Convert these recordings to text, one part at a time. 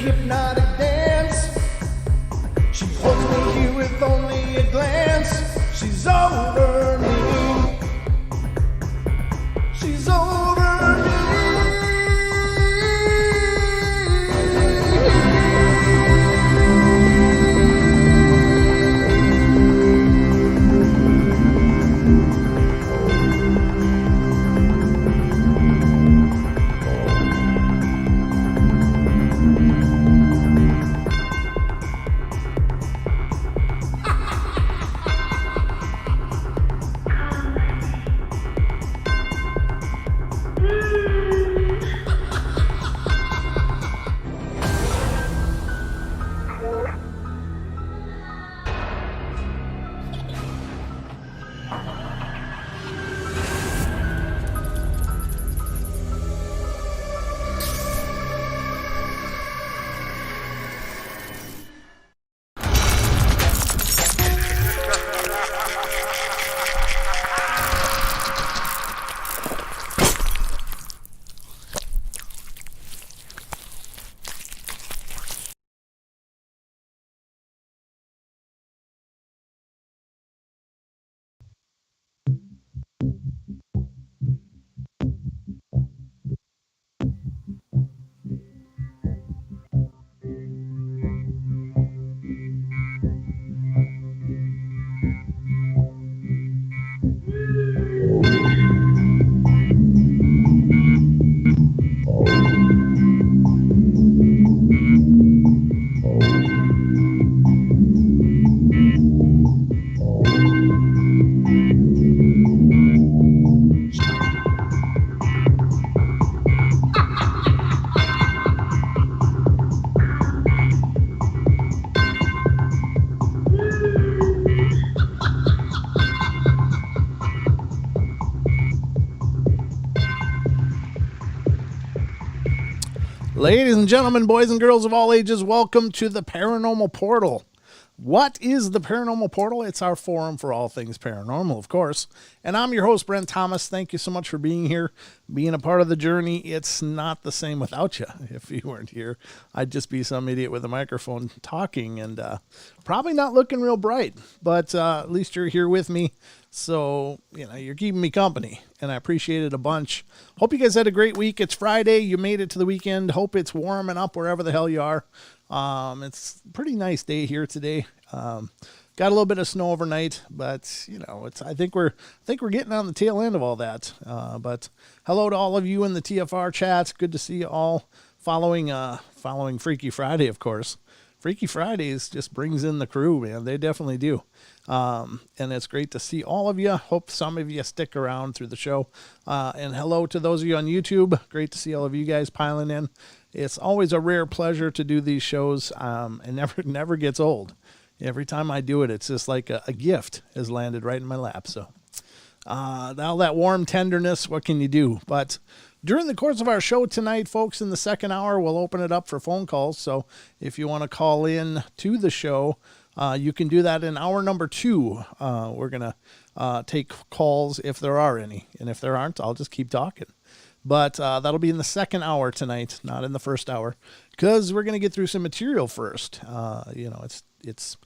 hypnotic dance. She holds me here with only a glance. She's over me. She's over me. Ladies and gentlemen, boys and girls of all ages, welcome to the Paranormal Portal. What is the Paranormal Portal? It's our forum for all things paranormal, of course. And I'm your host, Brent Thomas. Thank you so much for being here, being a part of the journey. It's not the same without you. If you weren't here, I'd just be some idiot with a microphone talking and probably not looking real bright. But at least you're here with me. So, you're keeping me company, and I appreciate it a bunch. Hope you guys had a great week. It's Friday. You made it to the weekend. Hope it's warming up wherever the hell you are. It's a pretty nice day here today. Got a little bit of snow overnight, but I think we're getting on the tail end of all that. But hello to all of you in the TFR chat. Good to see you all following Freaky Friday, of course. Freaky Fridays just brings in the crew, man. They definitely do. And it's great to see all of you. Hope some of you stick around through the show. And hello to those of you on YouTube. Great to see all of you guys piling in. It's always a rare pleasure to do these shows, and never gets old. Every time I do it, it's just like a gift has landed right in my lap. So all that warm tenderness, what can you do? But during the course of our show tonight, folks, in the second hour, we'll open it up for phone calls. So if you want to call in to the show, you can do that in hour number 2. We're going to take calls if there are any. And if there aren't, I'll just keep talking. But that'll be in the second hour tonight, not in the first hour, because we're going to get through some material first. It's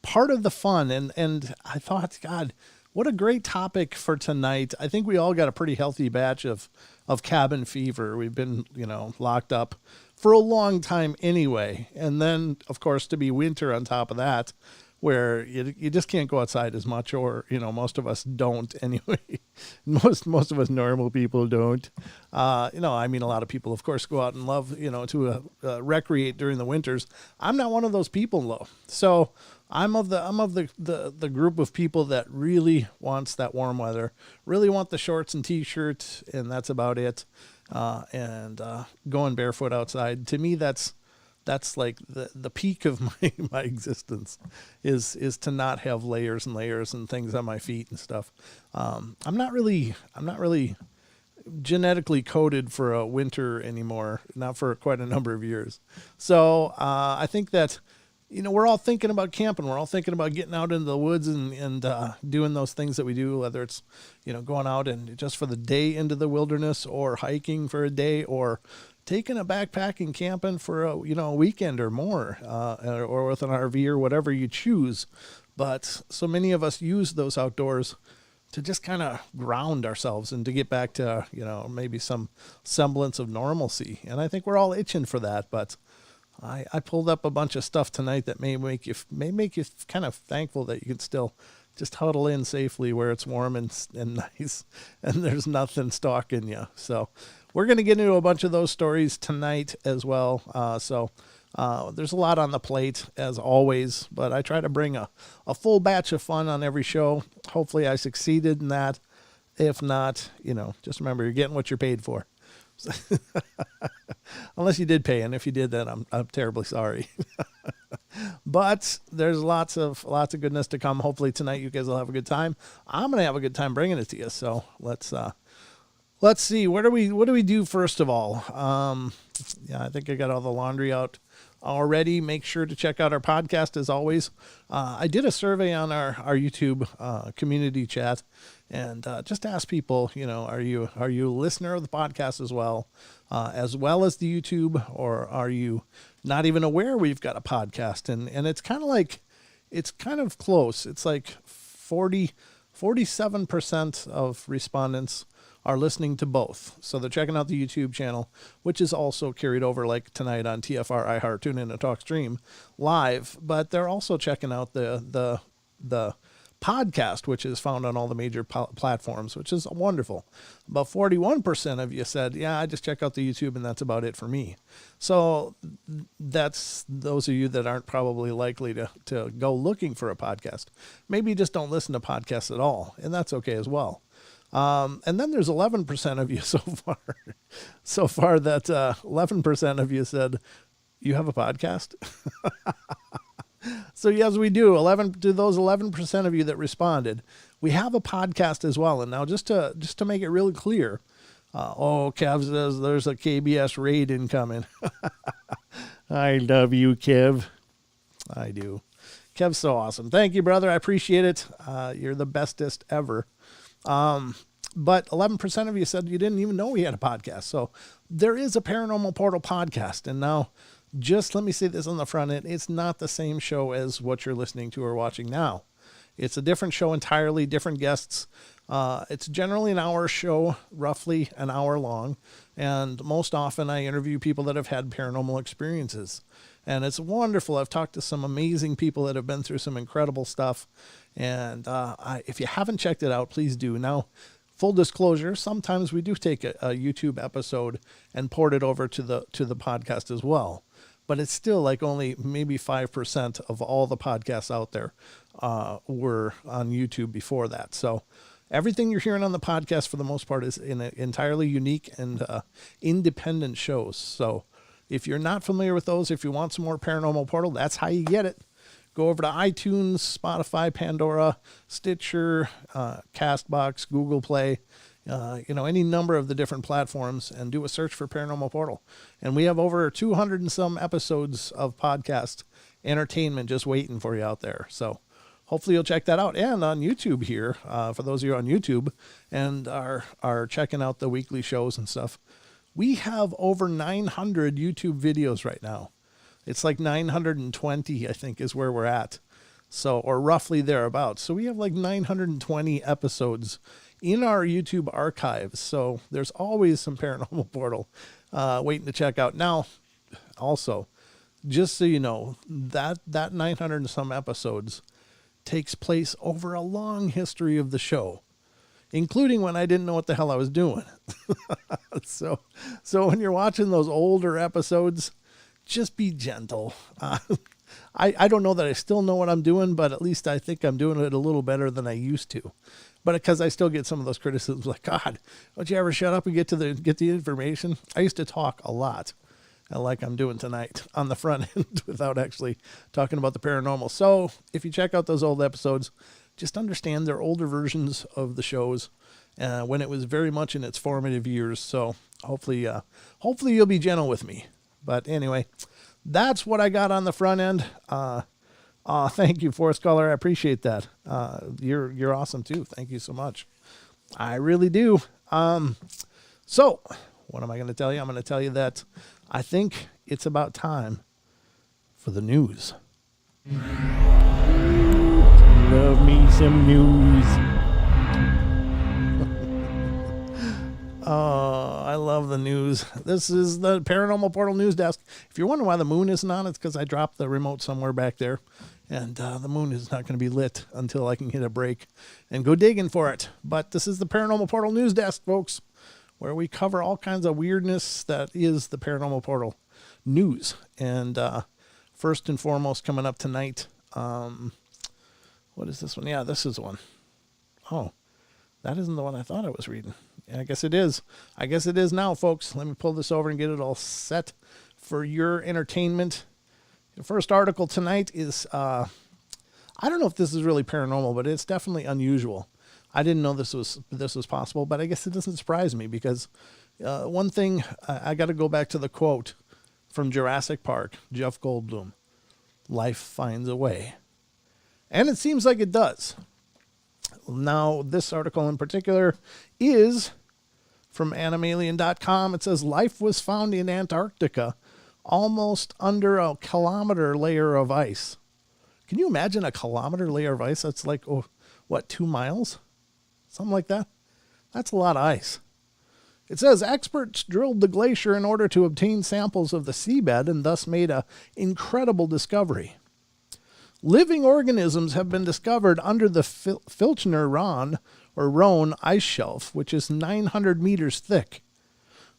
part of the fun. And I thought, God, what a great topic for tonight. I think we all got a pretty healthy batch of cabin fever. We've been, locked up for a long time anyway. And then, of course, to be winter on top of that, where you just can't go outside as much, or, most of us don't anyway. most of us normal people don't. A lot of people, of course, go out and love, to recreate during the winters. I'm not one of those people, though. So I'm of the group of people that really wants that warm weather, really want the shorts and t-shirts, and that's about it. And going barefoot outside, to me, that's like the peak of my existence is to not have layers and layers and things on my feet and stuff. I'm not really genetically coded for a winter anymore, not for quite a number of years. So I think that, we're all thinking about camping. We're all thinking about getting out into the woods and doing those things that we do, whether it's, going out and just for the day into the wilderness, or hiking for a day, or taking a backpacking camping for a weekend or more, or with an RV or whatever you choose. But so many of us use those outdoors to just kind of ground ourselves and to get back to, maybe some semblance of normalcy. And I think we're all itching for that. But I pulled up a bunch of stuff tonight that may make you kind of thankful that you can still just huddle in safely where it's warm and nice and there's nothing stalking you. So we're going to get into a bunch of those stories tonight as well. There's a lot on the plate as always, but I try to bring a full batch of fun on every show. Hopefully I succeeded in that. If not, just remember you're getting what you're paid for. Unless you did pay, and if you did, then I'm terribly sorry. But there's lots of goodness to come. Hopefully tonight you guys will have a good time. I'm gonna have a good time bringing it to you. So let's see. What do we do first of all? I think I got all the laundry out already. Make sure to check out our podcast as always. I did a survey on our YouTube community chat, and just ask people, are you a listener of the podcast as well as the YouTube, or are you not even aware we've got a podcast? And it's kind of close. It's like 47% of respondents are listening to both. So they're checking out the YouTube channel, which is also carried over like tonight on TFR, iHeart, TuneIn, and TalkStream live. But they're also checking out the podcast, which is found on all the major platforms, which is wonderful. About 41% of you said, yeah, I just check out the YouTube and that's about it for me. So that's those of you that aren't probably likely to go looking for a podcast. Maybe you just don't listen to podcasts at all, and that's okay as well. And then there's 11% of you so far that 11% of you said you have a podcast. So yes, we do. 11 to those 11% of you that responded, we have a podcast as well. And now just to make it really clear, Kev says there's a KBS raid incoming. I love you, Kev. I do. Kev's so awesome. Thank you, brother. I appreciate it. You're the bestest ever. But 11% of you said you didn't even know we had a podcast. So there is a Paranormal Portal podcast. And now, just let me say this on the front end. It's not the same show as what you're listening to or watching now. It's a different show entirely, different guests. It's generally an hour show, roughly an hour long. And most often I interview people that have had paranormal experiences. And it's wonderful. I've talked to some amazing people that have been through some incredible stuff. And if you haven't checked it out, please do. Now, full disclosure, sometimes we do take a YouTube episode and port it over to the podcast as well. But it's still like only maybe 5% of all the podcasts out there were on YouTube before that. So everything you're hearing on the podcast for the most part is in entirely unique and independent shows. So if you're not familiar with those, if you want some more Paranormal Portal, that's how you get it. Go over to iTunes, Spotify, Pandora, Stitcher, Castbox, Google Play, any number of the different platforms, and do a search for Paranormal Portal. And we have over 200 and some episodes of podcast entertainment just waiting for you out there. So hopefully you'll check that out. And on YouTube here, for those of you on YouTube and are checking out the weekly shows and stuff, we have over 900 YouTube videos right now. It's like 920, I think, is where we're at. So, or roughly thereabouts. So we have like 920 episodes in our YouTube archives. So there's always some Paranormal Portal waiting to check out. Now, also, just so you know, that 900 and some episodes takes place over a long history of the show, including when I didn't know what the hell I was doing. So when you're watching those older episodes, just be gentle. I don't know that I still know what I'm doing, but at least I think I'm doing it a little better than I used to. But because I still get some of those criticisms like, God, don't you ever shut up and get the information? I used to talk a lot, like I'm doing tonight on the front end without actually talking about the paranormal. So if you check out those old episodes, just understand they're older versions of the shows when it was very much in its formative years. So hopefully you'll be gentle with me. But anyway, that's what I got on the front end. Thank you, Forrest Caller. I appreciate that. You're awesome too. Thank you so much. I really do. So What am I going to tell you? I'm going to tell you that I think it's about time for the news. Love me some news. Oh, I love the news. This is the Paranormal Portal News Desk. If you're wondering why the moon isn't on, it's because I dropped the remote somewhere back there. And the moon is not going to be lit until I can hit a break and go digging for it. But this is the Paranormal Portal News Desk, folks, where we cover all kinds of weirdness that is the Paranormal Portal news. And first and foremost, coming up tonight, what is this one? Yeah, this is one. Oh, that isn't the one I thought I was reading. I guess it is. I guess it is now, folks. Let me pull this over and get it all set for your entertainment. The first article tonight is, I don't know if this is really paranormal, but it's definitely unusual. I didn't know this was possible, but I guess it doesn't surprise me because one thing, I got to go back to the quote from Jurassic Park, Jeff Goldblum, life finds a way. And it seems like it does. Now, this article in particular is from animalien.com. It says, life was found in Antarctica, almost under a kilometer layer of ice. Can you imagine a kilometer layer of ice? That's like, 2 miles? Something like that. That's a lot of ice. It says, experts drilled the glacier in order to obtain samples of the seabed and thus made an incredible discovery. Living organisms have been discovered under the Filchner Rhone ice shelf, which is 900 meters thick.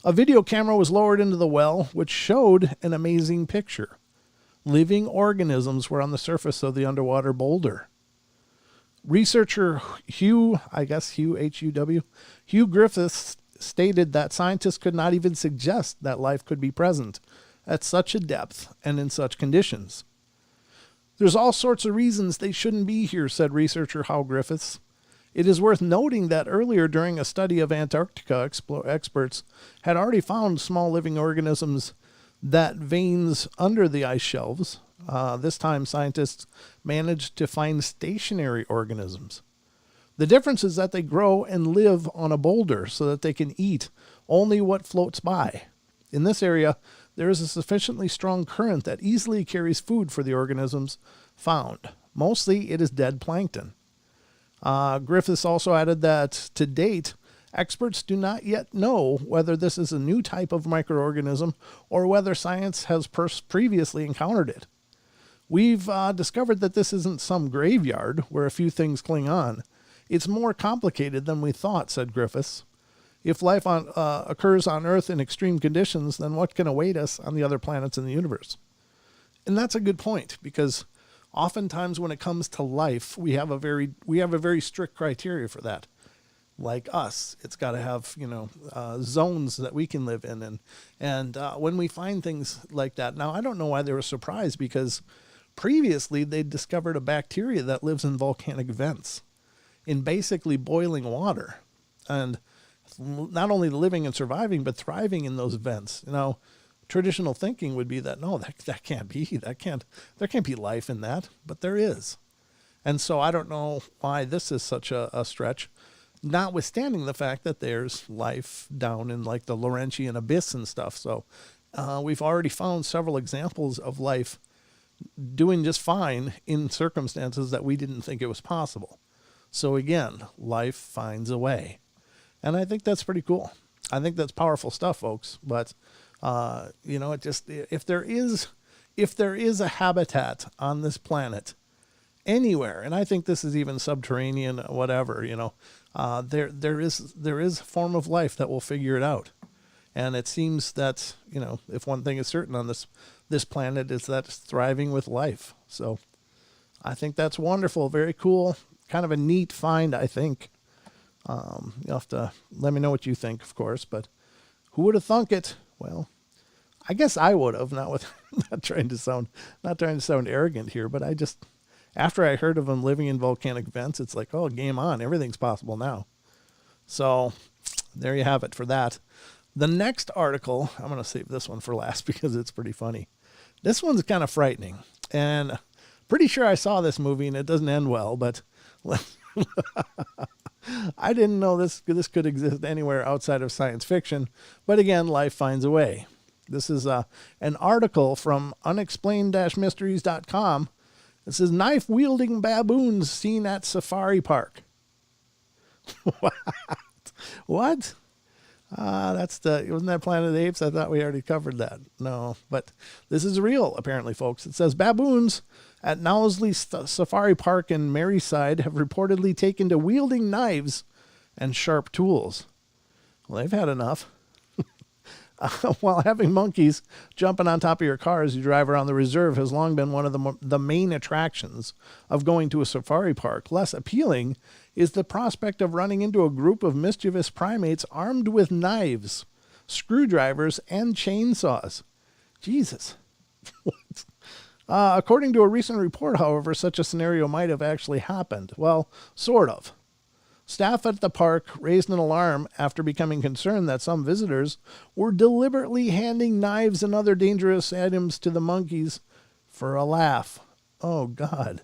A video camera was lowered into the well, which showed an amazing picture. Living organisms were on the surface of the underwater boulder. Researcher Hugh Griffiths stated that scientists could not even suggest that life could be present at such a depth and in such conditions. There's all sorts of reasons they shouldn't be here, said researcher Hugh Griffiths. It is worth noting that earlier during a study of Antarctica, experts had already found small living organisms that veins under the ice shelves. This time, scientists managed to find stationary organisms. The difference is that they grow and live on a boulder so that they can eat only what floats by. In this area, there is a sufficiently strong current that easily carries food for the organisms found. Mostly, it is dead plankton. Griffiths also added that, to date, experts do not yet know whether this is a new type of microorganism or whether science has previously encountered it. We've discovered that this isn't some graveyard where a few things cling on. It's more complicated than we thought, said Griffiths. If life occurs on Earth in extreme conditions, then what can await us on the other planets in the universe? And that's a good point, because oftentimes when it comes to life, we have a very strict criteria for that. Like us, it's got to have zones that we can live in, and when we find things like that, now I don't know why they were surprised, because previously they discovered a bacteria that lives in volcanic vents, in basically boiling water, and not only living and surviving, but thriving in those vents. Traditional thinking would be that, no, that can't be, there can't be life in that, but there is. And so I don't know why this is such a stretch, notwithstanding the fact that there's life down in like the Laurentian abyss and stuff. So we've already found several examples of life doing just fine in circumstances that we didn't think it was possible. So again, life finds a way. And I think that's pretty cool. I think that's powerful stuff, folks. But, it just, if there is a habitat on this planet anywhere, and I think this is even subterranean, whatever, there is a form of life that will figure it out. And it seems that, if one thing is certain on this planet is that it's thriving with life. So I think that's wonderful. Very cool. Kind of a neat find, I think. You'll have to let me know what you think, of course, but who would have thunk it? Well, I guess I would have, not trying to sound arrogant here, but after I heard of them living in volcanic vents, it's like, oh, game on. Everything's possible now. So there you have it for that. The next article, I'm going to save this one for last because it's pretty funny. This one's kind of frightening, and pretty sure I saw this movie and it doesn't end well, but I didn't know this could exist anywhere outside of science fiction, but again, life finds a way. This is an article from unexplained-mysteries.com. It says, knife-wielding baboons seen at safari park. What? Wasn't that Planet of the Apes? I thought we already covered that. No, but this is real, apparently, folks. It says, baboons at Knowsley Safari Park in Maryside have reportedly taken to wielding knives and sharp tools. Well, they've had enough. While having monkeys jumping on top of your car as you drive around the reserve has long been one of the main attractions of going to a safari park, less appealing is the prospect of running into a group of mischievous primates armed with knives, screwdrivers, and chainsaws. Jesus. According to a recent report, however, such a scenario might have actually happened. Well, sort of. Staff at the park raised an alarm after becoming concerned that some visitors were deliberately handing knives and other dangerous items to the monkeys for a laugh. Oh, God.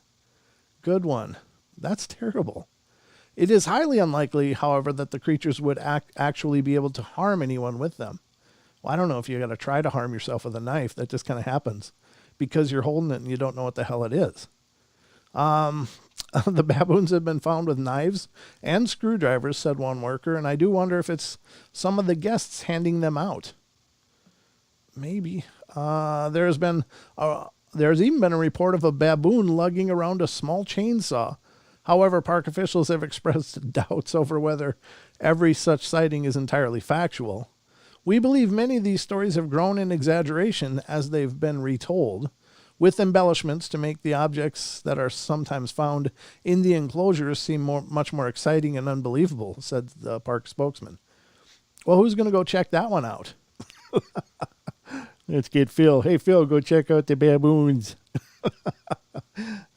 Good one. That's terrible. It is highly unlikely, however, that the creatures would actually be able to harm anyone with them. Well, I don't know if you got to try to harm yourself with a knife. That just kind of happens because you're holding it and you don't know what the hell it is. The baboons have been found with knives and screwdrivers, said one worker, and I do wonder if it's some of the guests handing them out. Maybe. There's even been a report of a baboon lugging around a small chainsaw. However, park officials have expressed doubts over whether every such sighting is entirely factual. We believe many of these stories have grown in exaggeration as they've been retold, with embellishments to make the objects that are sometimes found in the enclosures seem much more exciting and unbelievable, said the park spokesman. Well, who's going to go check that one out? Let's get Phil. Hey, Phil, go check out the baboons.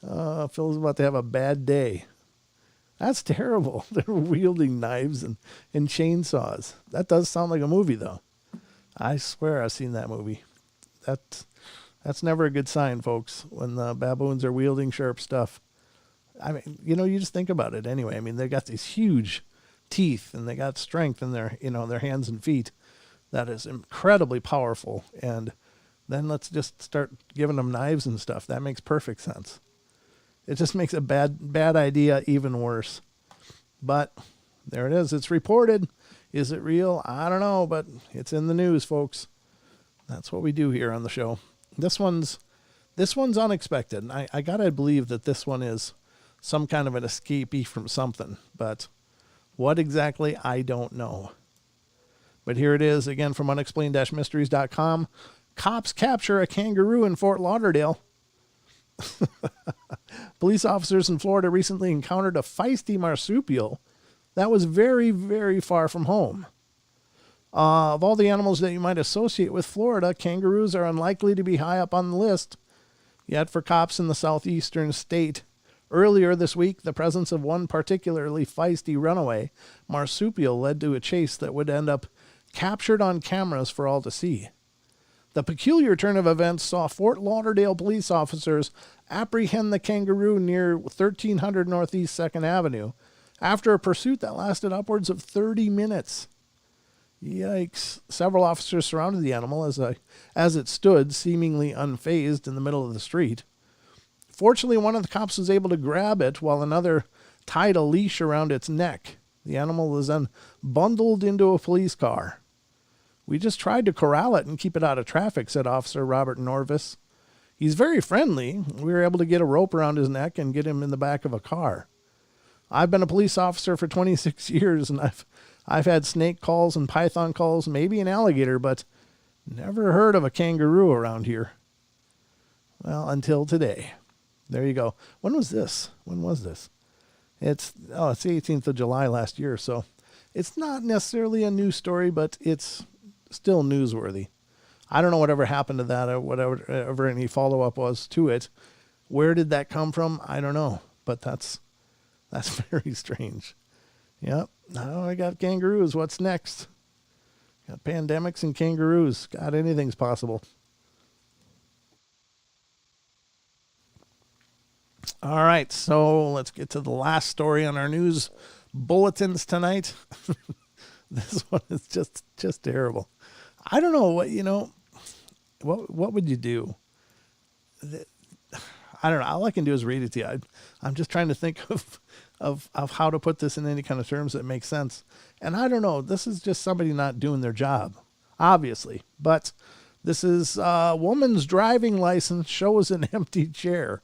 Phil's about to have a bad day. That's terrible. They're wielding knives and chainsaws. That does sound like a movie, though. I swear I've seen that movie. That's never a good sign, folks, when the baboons are wielding sharp stuff. I mean, you just think about it anyway. I mean, they got these huge teeth and they got strength in their hands and feet. That is incredibly powerful. And then let's just start giving them knives and stuff. That makes perfect sense. It just makes a bad idea even worse. But there it is. It's reported. Is it real? I don't know, but it's in the news, folks. That's what we do here on the show. This one's unexpected. And I gotta believe that this one is some kind of an escapee from something. But what exactly, I don't know. But here it is again from unexplained-mysteries.com. Cops capture a kangaroo in Fort Lauderdale. Police officers in Florida recently encountered a feisty marsupial that was very, very far from home. Of all the animals that you might associate with Florida, kangaroos are unlikely to be high up on the list. Yet for cops in the southeastern state, earlier this week, the presence of one particularly feisty runaway marsupial led to a chase that would end up captured on cameras for all to see. The peculiar turn of events saw Fort Lauderdale police officers apprehend the kangaroo near 1300 Northeast 2nd Avenue after a pursuit that lasted upwards of 30 minutes. Yikes. Several officers surrounded the animal as it stood, seemingly unfazed, in the middle of the street. Fortunately, one of the cops was able to grab it while another tied a leash around its neck. The animal was then bundled into a police car. We just tried to corral it and keep it out of traffic, said Officer Robert Norvis. He's very friendly. We were able to get a rope around his neck and get him in the back of a car. I've been a police officer for 26 years, and I've had snake calls and python calls, maybe an alligator, but never heard of a kangaroo around here. Well, until today. There you go. When was this? It's the 18th of July last year, so it's not necessarily a news story, but it's still newsworthy. I don't know whatever happened to that or whatever any follow-up was to it. Where did that come from? I don't know, but that's very strange. Yep. Now I got kangaroos. What's next? Got pandemics and kangaroos. God, anything's possible. All right, so let's get to the last story on our news bulletins tonight. This one is just terrible. I don't know what would you do? I don't know. All I can do is read it to you. I'm just trying to think of how to put this in any kind of terms that make sense. And I don't know. This is just somebody not doing their job, obviously. But this is a woman's driving license shows an empty chair.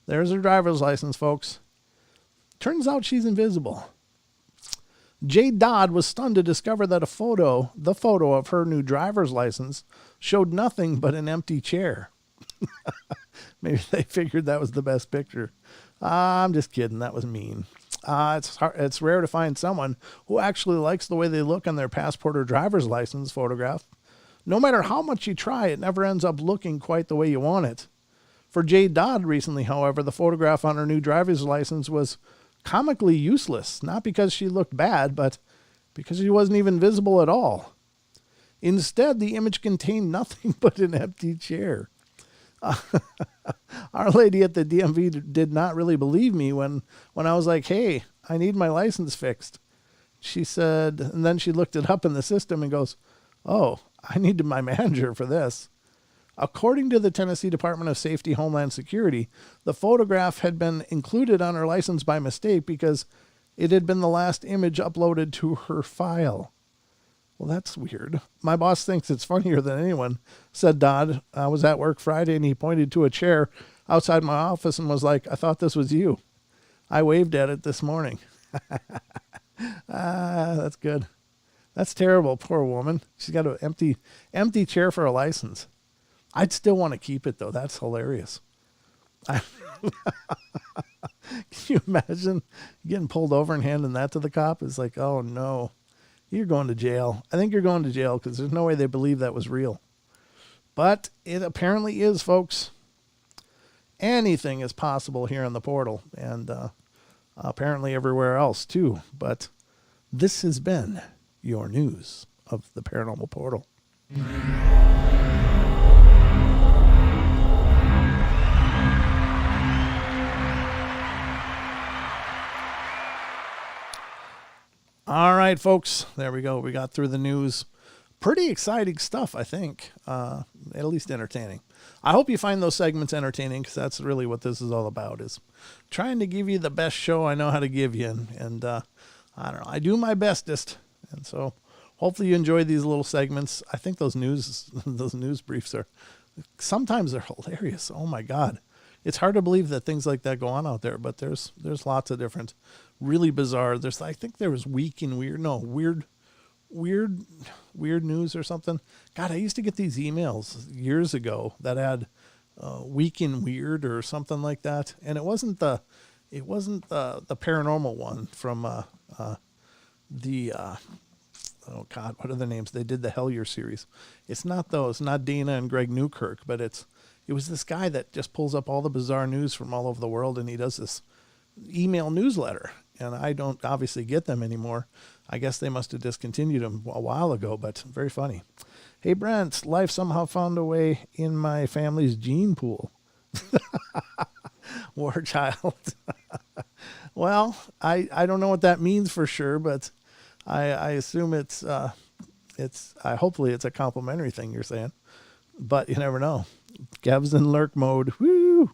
There's her driver's license, folks. Turns out she's invisible. Jade Dodd was stunned to discover that the photo of her new driver's license showed nothing but an empty chair. Maybe they figured that was the best picture. I'm just kidding. That was mean. It's rare to find someone who actually likes the way they look on their passport or driver's license photograph. No matter how much you try, it never ends up looking quite the way you want it. For Jade Dodd recently, however, the photograph on her new driver's license was comically useless, not because she looked bad, but because she wasn't even visible at all. Instead, the image contained nothing but an empty chair. Our lady at the DMV did not really believe me when I was like, hey, I need my license fixed. She said, and then she looked it up in the system and goes, oh, I need my manager for this. According to the Tennessee Department of Safety Homeland Security, the photograph had been included on her license by mistake because it had been the last image uploaded to her file. Well, that's weird. My boss thinks it's funnier than anyone, said Dodd. I was at work Friday and he pointed to a chair outside my office and was like, I thought this was you. I waved at it this morning. That's good. That's terrible. Poor woman. She's got an empty chair for a license. I'd still want to keep it, though. That's hilarious. Can you imagine getting pulled over and handing that to the cop? It's like, oh, no. You're going to jail. I think you're going to jail because there's no way they believe that was real. But it apparently is, folks. Anything is possible here in the portal. And apparently everywhere else, too. But this has been your news of the Paranormal Portal. All right, folks, there we go. We got through the news. Pretty exciting stuff, I think, at least entertaining. I hope you find those segments entertaining because that's really what this is all about, is trying to give you the best show I know how to give you. And I don't know, I do my bestest. And so hopefully you enjoy these little segments. I think those news briefs sometimes they're hilarious. Oh, my God. It's hard to believe that things like that go on out there, but there's lots of different really bizarre. I think there was weird news or something. God, I used to get these emails years ago that had week in weird or something like that, and it wasn't the paranormal one from oh God, what are the names? They did the Hellier series. It's not those, not Dana and Greg Newkirk, but it was this guy that just pulls up all the bizarre news from all over the world, and he does this email newsletter. And I don't obviously get them anymore. I guess they must have discontinued them a while ago, but very funny. Hey, Brent, life somehow found a way in my family's gene pool. War child. Well, I don't know what that means for sure, but I assume hopefully it's a complimentary thing you're saying, but you never know. Gav's in lurk mode. Woo!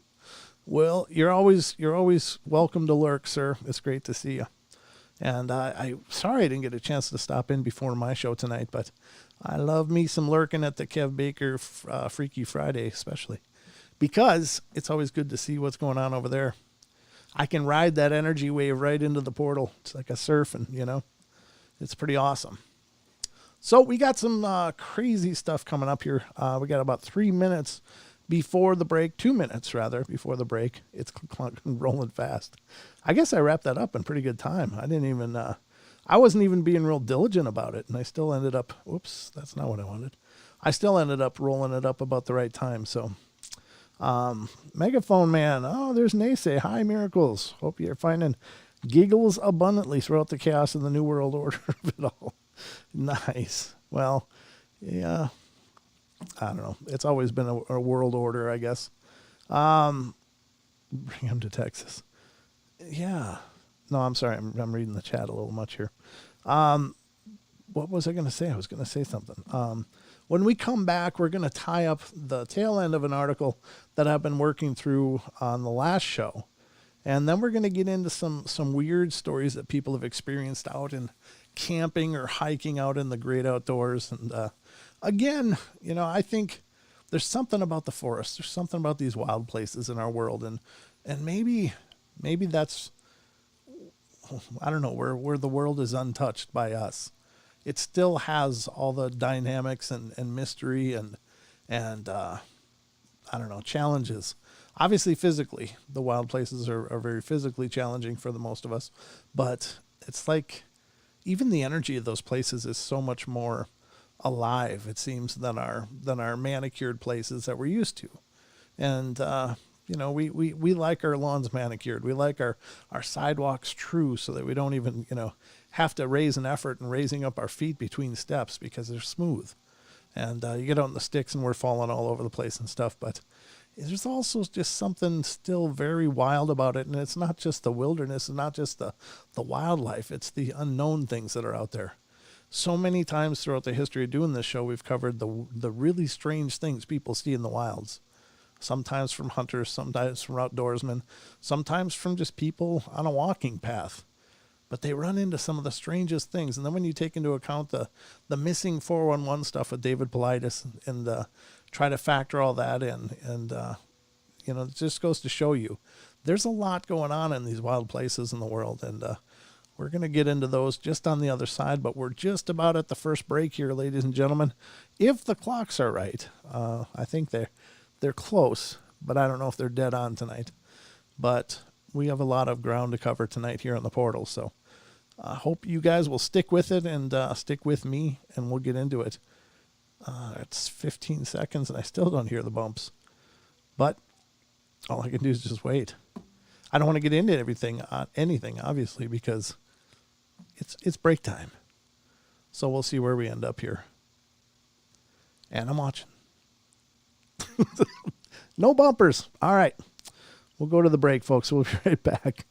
Well, you're always welcome to lurk, sir. It's great to see you. And I'm sorry I didn't get a chance to stop in before my show tonight, but I love me some lurking at the Kev Baker Freaky Friday, especially because it's always good to see what's going on over there. I can ride that energy wave right into the portal. It's like a surfing, It's pretty awesome. So we got some crazy stuff coming up here. We got about 3 minutes before the break, 2 minutes rather, before the break. It's rolling fast. I guess I wrapped that up in pretty good time. I wasn't even being real diligent about it, and I still ended up, whoops, that's not what I wanted. I still ended up rolling it up about the right time. So, Megaphone Man, oh, there's Naysay. Hi, Miracles. Hope you're finding giggles abundantly throughout the chaos of the New World Order of it all. Nice. Well, yeah, I don't know. It's always been a world order, I guess. Bring him to Texas. Yeah. No, I'm sorry. I'm reading the chat a little much here. What was I going to say? I was going to say something. When we come back, we're going to tie up the tail end of an article that I've been working through on the last show. And then we're going to get into some weird stories that people have experienced out in camping or hiking out in the great outdoors. And again, I think there's something about the forest. There's something about these wild places in our world. And maybe that's, I don't know, where the world is untouched by us. It still has all the dynamics and mystery and I don't know, challenges. Obviously, physically, the wild places are very physically challenging for the most of us. But it's like even the energy of those places is so much more alive, it seems, than our manicured places that we're used to. And we like our lawns manicured. We like our sidewalks true, so that we don't even have to raise an effort in raising up our feet between steps because they're smooth. And you get out in the sticks and we're falling all over the place and stuff. But there's also just something still very wild about it. And it's not just the wilderness, it's not just the wildlife, it's the unknown things that are out there. So many times throughout the history of doing this show, we've covered the really strange things people see in the wilds. Sometimes from hunters, sometimes from outdoorsmen, sometimes from just people on a walking path. But they run into some of the strangest things. And then when you take into account the missing 411 stuff with David Paulides and try to factor all that in, and it just goes to show you there's a lot going on in these wild places in the world. And we're going to get into those just on the other side, but we're just about at the first break here, ladies and gentlemen. If the clocks are right, I think they're close, but I don't know if they're dead on tonight. But we have a lot of ground to cover tonight here on the portal, so I hope you guys will stick with it and stick with me, and we'll get into it. It's 15 seconds, and I still don't hear the bumps. But all I can do is just wait. I don't want to get into anything, obviously, because it's break time. So we'll see where we end up here. And I'm watching. No bumpers. All right. We'll go to the break, folks. We'll be right back.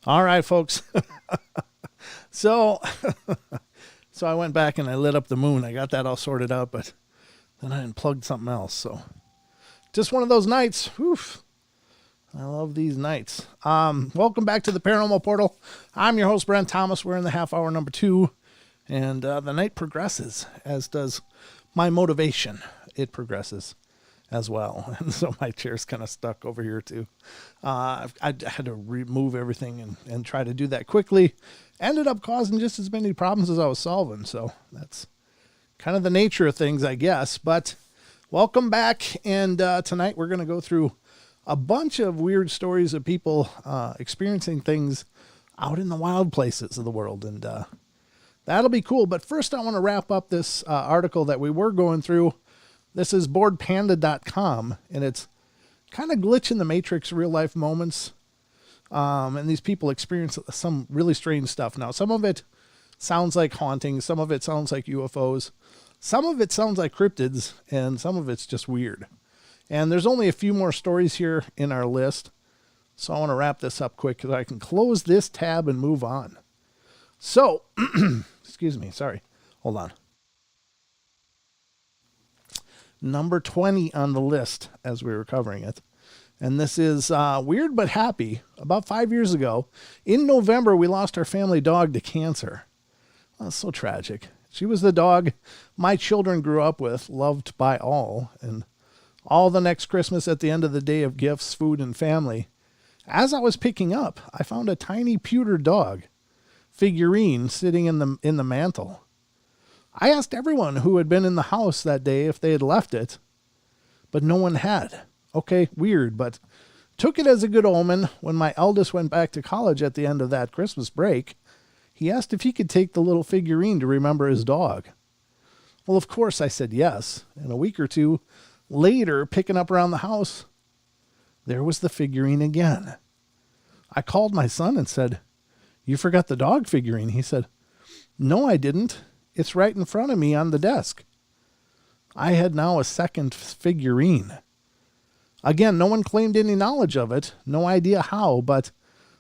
All right, folks. So, so I went back and I lit up the moon. I got that all sorted out, but then I unplugged something else. So, just one of those nights. Oof. I love these nights. Welcome back to the Paranormal Portal. I'm your host, Brent Thomas. We're in the half hour number 2, and the night progresses, as does my motivation. It progresses as well. And so my chair's kind of stuck over here too. I had to remove everything and try to do that quickly. Ended up causing just as many problems as I was solving. So that's kind of the nature of things, I guess. But welcome back. And tonight we're going to go through a bunch of weird stories of people experiencing things out in the wild places of the world. And that'll be cool. But first I want to wrap up this article that we were going through. This is boredpanda.com, and it's kind of glitch in the matrix real life moments. And these people experience some really strange stuff. Now, some of it sounds like hauntings. Some of it sounds like UFOs. Some of it sounds like cryptids, and some of it's just weird. And there's only a few more stories here in our list. So I want to wrap this up quick so I can close this tab and move on. So, excuse me. Sorry. Hold on. Number 20 on the list as we were covering it. And this is weird but happy. About 5 years ago, in November, we lost our family dog to cancer. Oh, so tragic. She was the dog my children grew up with, loved by all. And all the next Christmas at the end of the day of gifts, food, and family, as I was picking up, I found a tiny pewter dog figurine sitting in the mantle. I asked everyone who had been in the house that day if they had left it, but no one had. Okay, weird, but took it as a good omen. When my eldest went back to college at the end of that Christmas break, he asked if he could take the little figurine to remember his dog. Well, of course, I said yes. And a week or two later, picking up around the house, there was the figurine again. I called my son and said, "You forgot the dog figurine." He said, "No, I didn't. It's right in front of me on the desk." I had now a second figurine. Again, no one claimed any knowledge of it, no idea how, but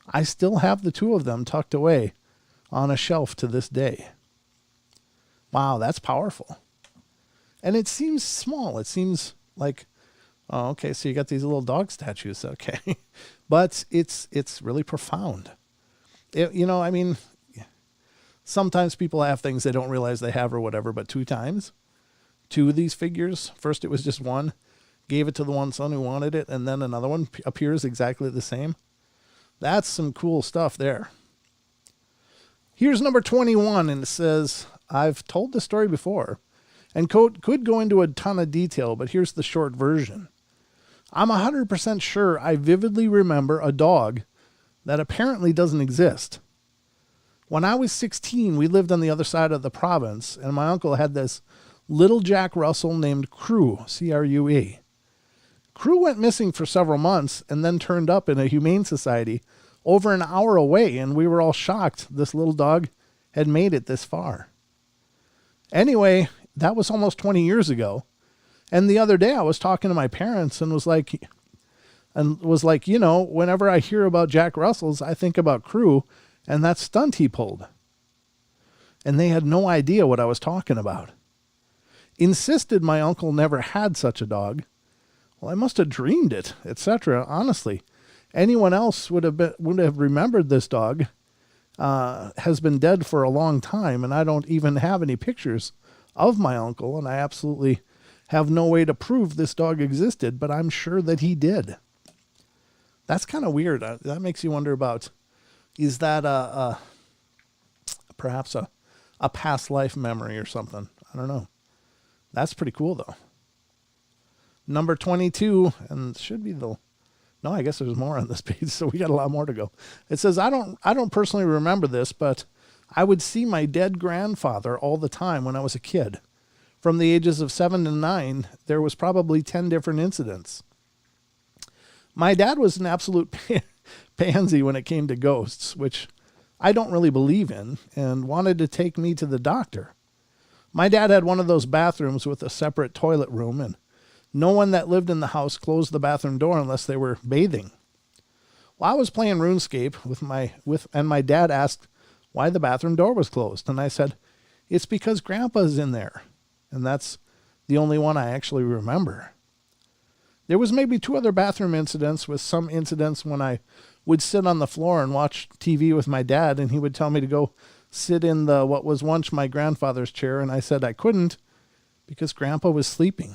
I still have the two of them tucked away on a shelf to this day. Wow, that's powerful. And it seems small. It seems like, oh, okay, so you got these little dog statues, okay. But it's really profound. I mean, sometimes people have things they don't realize they have or whatever, but two of these figures, first it was just one, gave it to the one son who wanted it, and then another one appears exactly the same. That's some cool stuff there. Here's number 21, and it says, I've told this story before, and could go into a ton of detail, but here's the short version. I'm 100% sure I vividly remember a dog that apparently doesn't exist. When I was 16, we lived on the other side of the province, and my uncle had this little Jack Russell named Crew, C-R-U-E. Crew went missing for several months and then turned up in a humane society over an hour away, and we were all shocked this little dog had made it this far. Anyway, that was almost 20 years ago. And the other day I was talking to my parents and was like, you know, whenever I hear about Jack Russells, I think about Crew and that stunt he pulled. And they had no idea what I was talking about. Insisted my uncle never had such a dog. Well, I must have dreamed it, etc. Honestly, anyone else would have remembered this dog. Has been dead for a long time, and I don't even have any pictures of my uncle, and I absolutely have no way to prove this dog existed, but I'm sure that he did. That's kind of weird. That makes you wonder about, is that perhaps a past life memory or something? I don't know. That's pretty cool, though. Number 22, and should be the... No, I guess there's more on this page, so we got a lot more to go. It says, I don't personally remember this, but I would see my dead grandfather all the time when I was a kid. From the ages of 7 to 9, there was probably 10 different incidents. My dad was an absolute pansy when it came to ghosts, which I don't really believe in, and wanted to take me to the doctor. My dad had one of those bathrooms with a separate toilet room, and no one that lived in the house closed the bathroom door unless they were bathing. Well, I was playing RuneScape and my dad asked why the bathroom door was closed, and I said, it's because Grandpa's in there. And that's the only one I actually remember. There was maybe 2 other bathroom incidents, with some incidents when I would sit on the floor and watch TV with my dad, and he would tell me to go sit in what was once my grandfather's chair, and I said I couldn't because Grandpa was sleeping.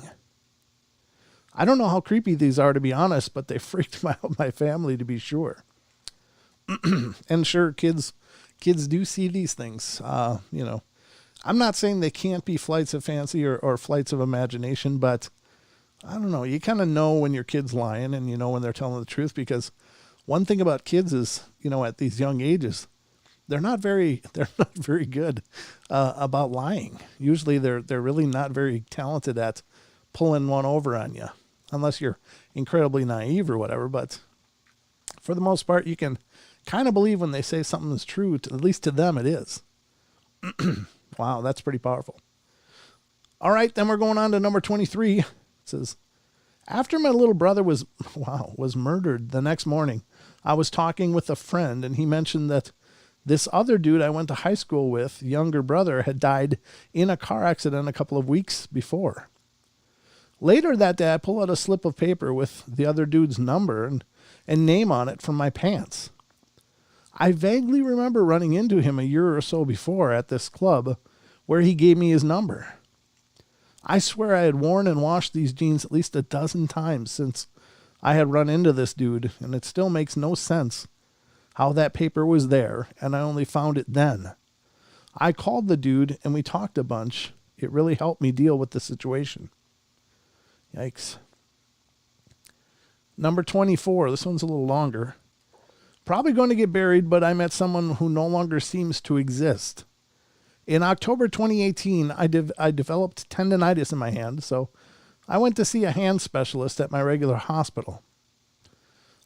I don't know how creepy these are, to be honest, but they freaked out my family, to be sure. And sure, kids do see these things, you know. I'm not saying they can't be flights of fancy or flights of imagination, but I don't know. You kind of know when your kid's lying, and you know when they're telling the truth, because one thing about kids is, you know, at these young ages, they're not very good about lying. Usually they're really not very talented at pulling one over on you, unless you're incredibly naive or whatever. But for the most part, you can kind of believe when they say something is true, at least to them it is. Wow, that's pretty powerful. All right, then we're going on to number 23. It says, after my little brother was murdered the next morning, I was talking with a friend, and he mentioned that this other dude I went to high school with, younger brother, had died in a car accident a couple of weeks before. Later that day, I pull out a slip of paper with the other dude's number and name on it from my pants. I vaguely remember running into him a year or so before at this club where he gave me his number. I swear I had worn and washed these jeans at least a dozen times since I had run into this dude, and it still makes no sense how that paper was there, and I only found it then. I called the dude, and we talked a bunch. It really helped me deal with the situation. Yikes. Number 24. This one's a little longer. Probably going to get buried, but I met someone who no longer seems to exist. In October 2018, I developed tendonitis in my hand, so I went to see a hand specialist at my regular hospital.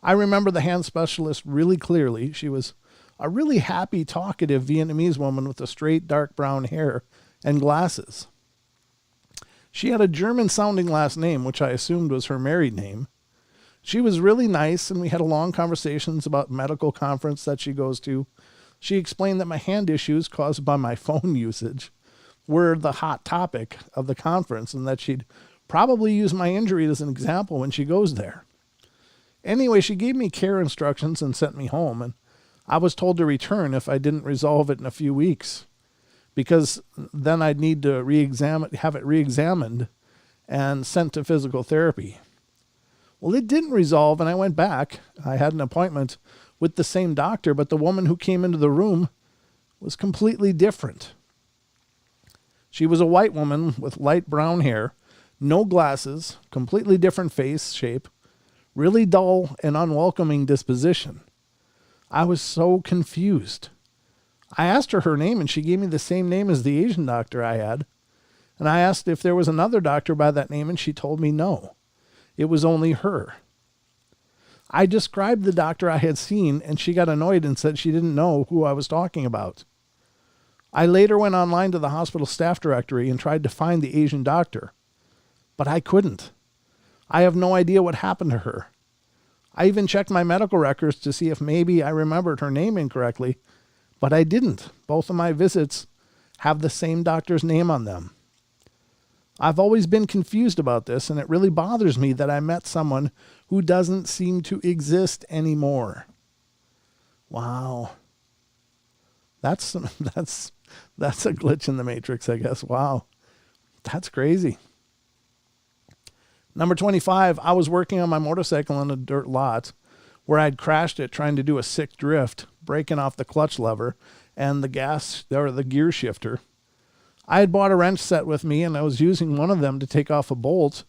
I remember the hand specialist really clearly. She was a really happy, talkative Vietnamese woman with a straight, dark brown hair and glasses. She had a German-sounding last name, which I assumed was her married name. She was really nice, and we had long conversations about medical conference that she goes to. She explained that my hand issues caused by my phone usage were the hot topic of the conference, and that she'd probably use my injury as an example when she goes there. Anyway, she gave me care instructions and sent me home, and I was told to return if I didn't resolve it in a few weeks, because then I'd need to have it re-examined and sent to physical therapy. Well, it didn't resolve, and I went back. I had an appointment with the same doctor, but the woman who came into the room was completely different. She was a white woman with light brown hair, no glasses, completely different face shape, really dull and unwelcoming disposition. I was so confused. I asked her name, and she gave me the same name as the Asian doctor I had. And I asked if there was another doctor by that name, and she told me no. It was only her. I described the doctor I had seen, and she got annoyed and said she didn't know who I was talking about. I later went online to the hospital staff directory and tried to find the Asian doctor, but I couldn't. I have no idea what happened to her. I even checked my medical records to see if maybe I remembered her name incorrectly, but I didn't. Both of my visits have the same doctor's name on them. I've always been confused about this, and it really bothers me that I met someone who doesn't seem to exist anymore. Wow. That's a glitch in the matrix, I guess. Wow. That's crazy. Number 25, I was working on my motorcycle in a dirt lot where I'd crashed it trying to do a sick drift, breaking off the clutch lever and the gear shifter. I had bought a wrench set with me, and I was using one of them to take off a bolt,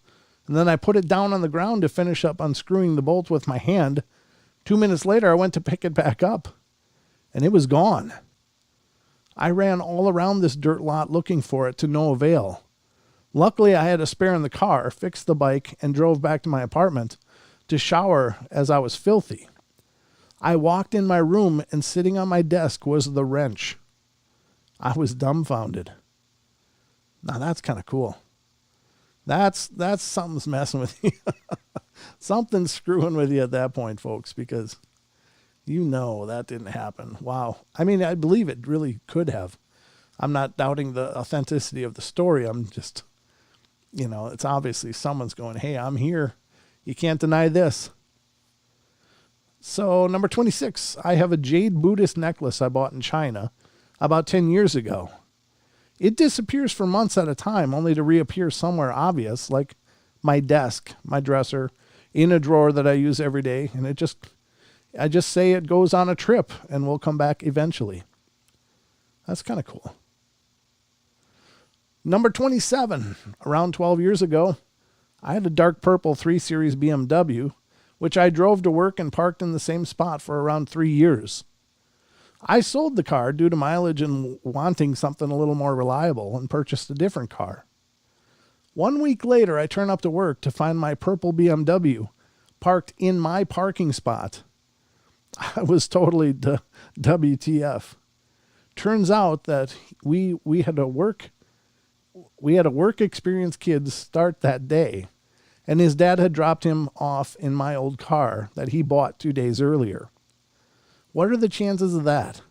and then I put it down on the ground to finish up unscrewing the bolt with my hand. 2 minutes later, I went to pick it back up, and it was gone. I ran all around this dirt lot looking for it to no avail. Luckily, I had a spare in the car, fixed the bike, and drove back to my apartment to shower as I was filthy. I walked in my room, and sitting on my desk was the wrench. I was dumbfounded. Now, that's kind of cool. That's something's messing with you. Something's screwing with you at that point, folks, because you know that didn't happen. Wow. I mean, I believe it really could have. I'm not doubting the authenticity of the story. I'm just, it's obviously someone's going, hey, I'm here. You can't deny this. So, number 26, I have a jade Buddhist necklace I bought in China about 10 years ago. It disappears for months at a time, only to reappear somewhere obvious, like my desk, my dresser, in a drawer that I use every day, and I just say it goes on a trip and will come back eventually. That's kind of cool. Number 27, around 12 years ago, I had a dark purple 3 Series BMW, which I drove to work and parked in the same spot for around 3 years. I sold the car due to mileage and wanting something a little more reliable and purchased a different car. 1 week later, I turn up to work to find my purple BMW parked in my parking spot. I was totally WTF. Turns out that we had a work experience kid start that day, and his dad had dropped him off in my old car that he bought 2 days earlier. What are the chances of that?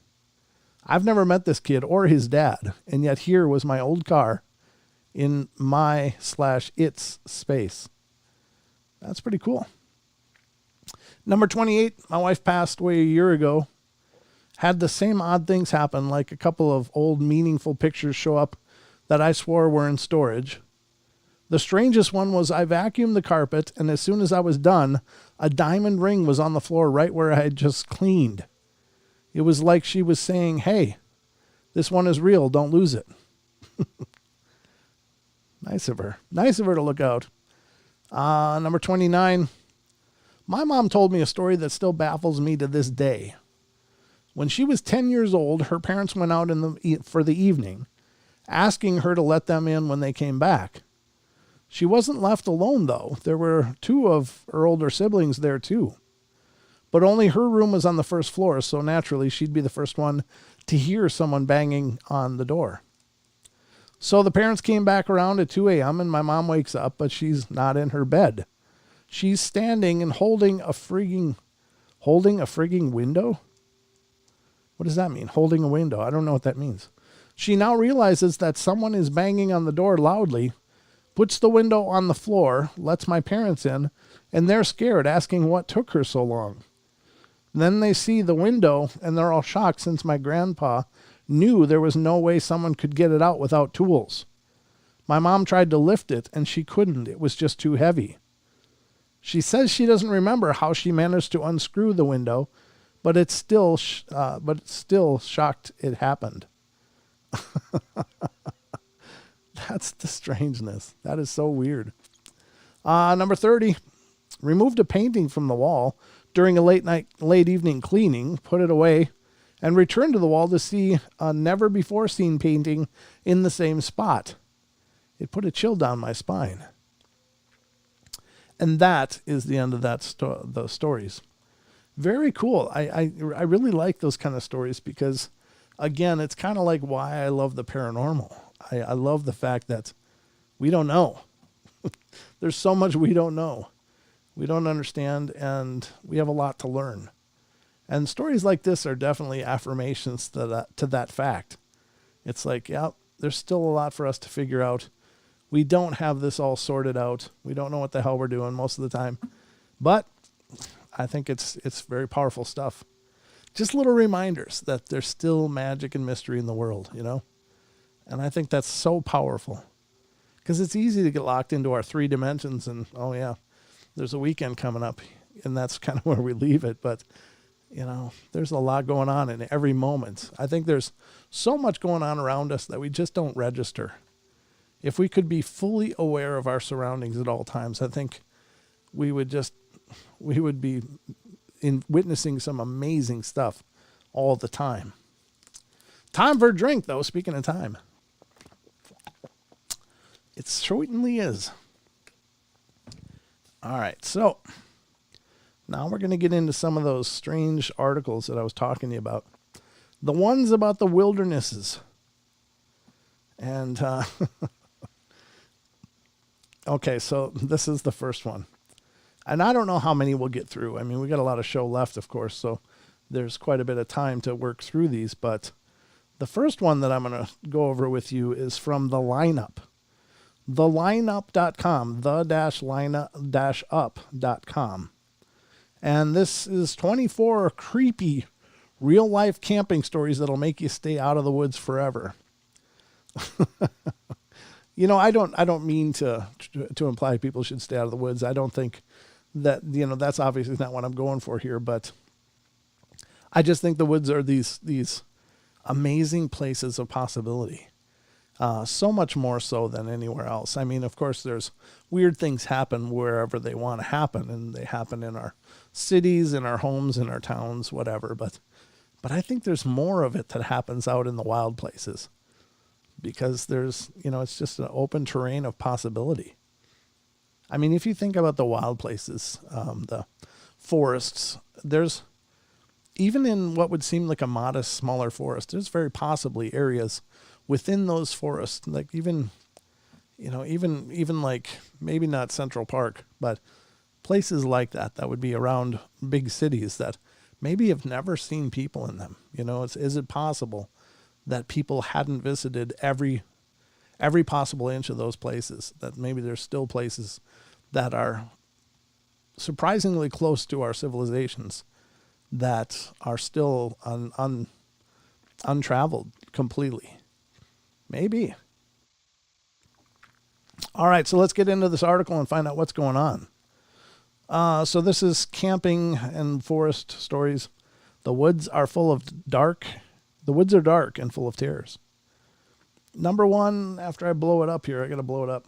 I've never met this kid or his dad, and yet here was my old car in my/its space. That's pretty cool. Number 28, my wife passed away a year ago. Had the same odd things happen, like a couple of old meaningful pictures show up that I swore were in storage. The strangest one was I vacuumed the carpet, and as soon as I was done, a diamond ring was on the floor right where I had just cleaned. It was like she was saying, hey, this one is real, don't lose it. Nice of her. Nice of her to look out. Number 29, my mom told me a story that still baffles me to this day. When she was 10 years old, her parents went out for the evening, asking her to let them in when they came back. She wasn't left alone, though. There were 2 of her older siblings there, too. But only her room was on the first floor, so naturally she'd be the first one to hear someone banging on the door. So the parents came back around at 2 a.m., and my mom wakes up, but she's not in her bed. She's standing and holding a frigging window? What does that mean? Holding a window. I don't know what that means. She now realizes that someone is banging on the door loudly, puts the window on the floor, lets my parents in, and they're scared, asking what took her so long. Then they see the window, and they're all shocked since my grandpa knew there was no way someone could get it out without tools. My mom tried to lift it, and she couldn't. It was just too heavy. She says she doesn't remember how she managed to unscrew the window, but it's still shocked it happened. That's the strangeness. That is so weird. Number 30, removed a painting from the wall during a late evening cleaning, put it away, and returned to the wall to see a never-before-seen painting in the same spot. It put a chill down my spine. And that is the end of those stories. Very cool. I really like those kind of stories because, again, it's kind of like why I love the paranormal. I love the fact that we don't know. There's so much we don't know. We don't understand, and we have a lot to learn. And stories like this are definitely affirmations to that fact. It's like, yeah, there's still a lot for us to figure out. We don't have this all sorted out. We don't know what the hell we're doing most of the time. But I think it's very powerful stuff. Just little reminders that there's still magic and mystery in the world, you know? And I think that's so powerful. Because it's easy to get locked into our 3 dimensions and, oh yeah, there's a weekend coming up. And that's kind of where we leave it. But, you know, there's a lot going on in every moment. I think there's so much going on around us that we just don't register. If we could be fully aware of our surroundings at all times, I think we would be witnessing some amazing stuff all the time. Time for a drink, though, speaking of time. It certainly is. All right, so now we're going to get into some of those strange articles that I was talking to you about. The ones about the wildernesses. And, okay, so this is the first one. And I don't know how many we'll get through. I mean, we got a lot of show left, of course, so there's quite a bit of time to work through these. But the first one that I'm going to go over with you is from The Lineup. TheLineup.com, the-lineup-up.com. And this is 24 creepy real-life camping stories that'll make you stay out of the woods forever. You know, I don't mean to imply people should stay out of the woods. I don't think that, you know, that's obviously not what I'm going for here, but I just think the woods are these amazing places of possibility. So much more so than anywhere else. I mean, of course, there's weird things happen wherever they want to happen, and they happen in our cities, in our homes, in our towns, whatever. But I think there's more of it that happens out in the wild places because there's, you know, it's just an open terrain of possibility. I mean, if you think about the wild places, the forests, there's, even in what would seem like a modest, smaller forest, there's very possibly areas within those forests, like even like maybe not Central Park, but places like that would be around big cities that maybe have never seen people in them. You know, is it possible that people hadn't visited every possible inch of those places, that maybe there's still places that are surprisingly close to our civilizations that are still untraveled completely? Maybe. All right, so let's get into this article and find out what's going on. So this is camping and forest stories. The woods are dark and full of terrors. Number one, after I blow it up here, I got to blow it up.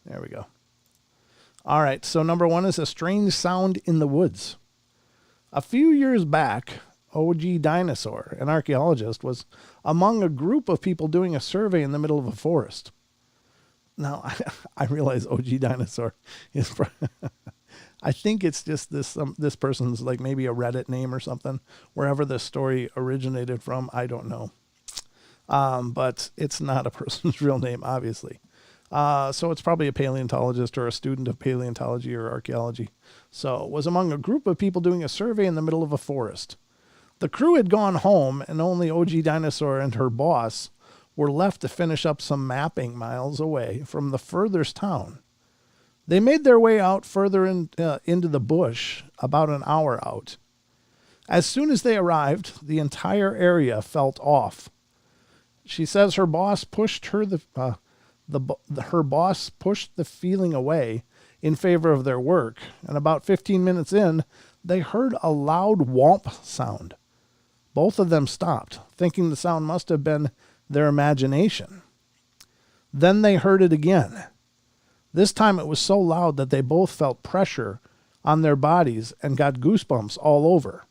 There we go. All right, so number one is a strange sound in the woods. A few years back, OG Dinosaur, an archaeologist, was among a group of people doing a survey in the middle of a forest. Now, I realize OG Dinosaur is... I think it's just this person's like maybe a Reddit name or something, wherever this story originated from. I don't know. But it's not a person's real name, obviously. So it's probably a paleontologist or a student of paleontology or archaeology. So it was among a group of people doing a survey in the middle of a forest. The crew had gone home, and only OG Dinosaur and her boss were left to finish up some mapping miles away from the furthest town. They made their way out further into the bush, about an hour out. As soon as they arrived, the entire area felt off. She says her boss pushed her her boss pushed the feeling away in favor of their work, and about 15 minutes in, they heard a loud whomp sound. Both of them stopped, thinking the sound must have been their imagination. Then they heard it again. This time it was so loud that they both felt pressure on their bodies and got goosebumps all over.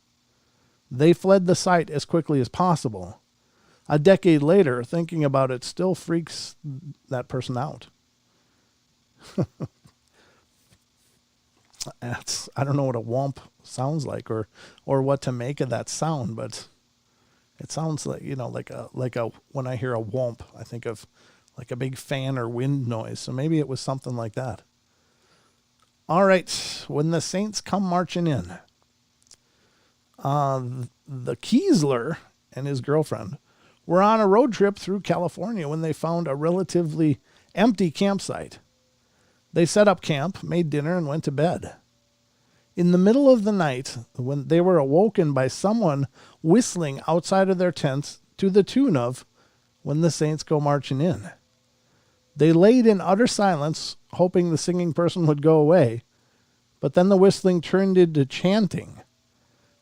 They fled the site as quickly as possible. A decade later, thinking about it still freaks that person out. I don't know what a whomp sounds like or what to make of that sound, but it sounds like, like a when I hear a whomp, I think of like a big fan or wind noise. So maybe it was something like that. All right, when the saints come marching in, the Kiesler and his girlfriend were on a road trip through California when they found a relatively empty campsite. They set up camp, made dinner, and went to bed. In the middle of the night, when they were awoken by someone whistling outside of their tents to the tune of "When the Saints Go Marching In." They laid in utter silence, hoping the singing person would go away, but then the whistling turned into chanting.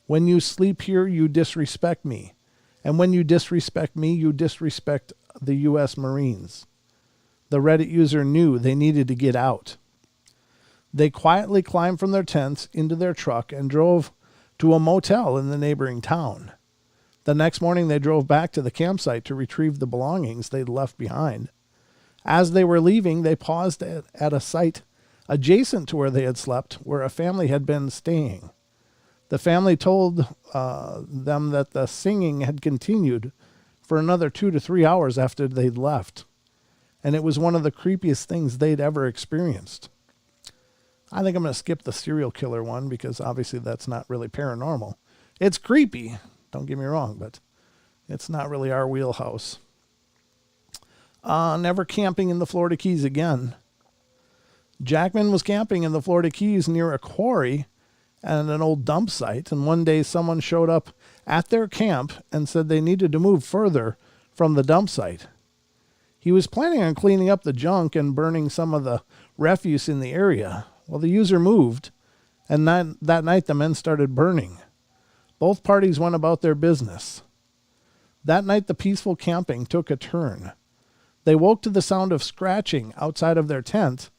"When you sleep here, you disrespect me. And when you disrespect me, you disrespect the U.S. Marines." The Reddit user knew they needed to get out. They quietly climbed from their tents into their truck and drove to a motel in the neighboring town. The next morning, they drove back to the campsite to retrieve the belongings they'd left behind. As they were leaving, they paused at a site adjacent to where they had slept, where a family had been staying. The family told them that the singing had continued for another 2 to 3 hours after they'd left, and it was one of the creepiest things they'd ever experienced. I think I'm going to skip the serial killer one because obviously that's not really paranormal. It's creepy, don't get me wrong, but it's not really our wheelhouse. Never camping in the Florida Keys again. Jackman was camping in the Florida Keys near a quarry and an old dump site, and one day someone showed up at their camp and said they needed to move further from the dump site. He was planning on cleaning up the junk and burning some of the refuse in the area. Well, the user moved, and that night the men started burning. Both parties went about their business. That night the peaceful camping took a turn. They woke to the sound of scratching outside of their tent,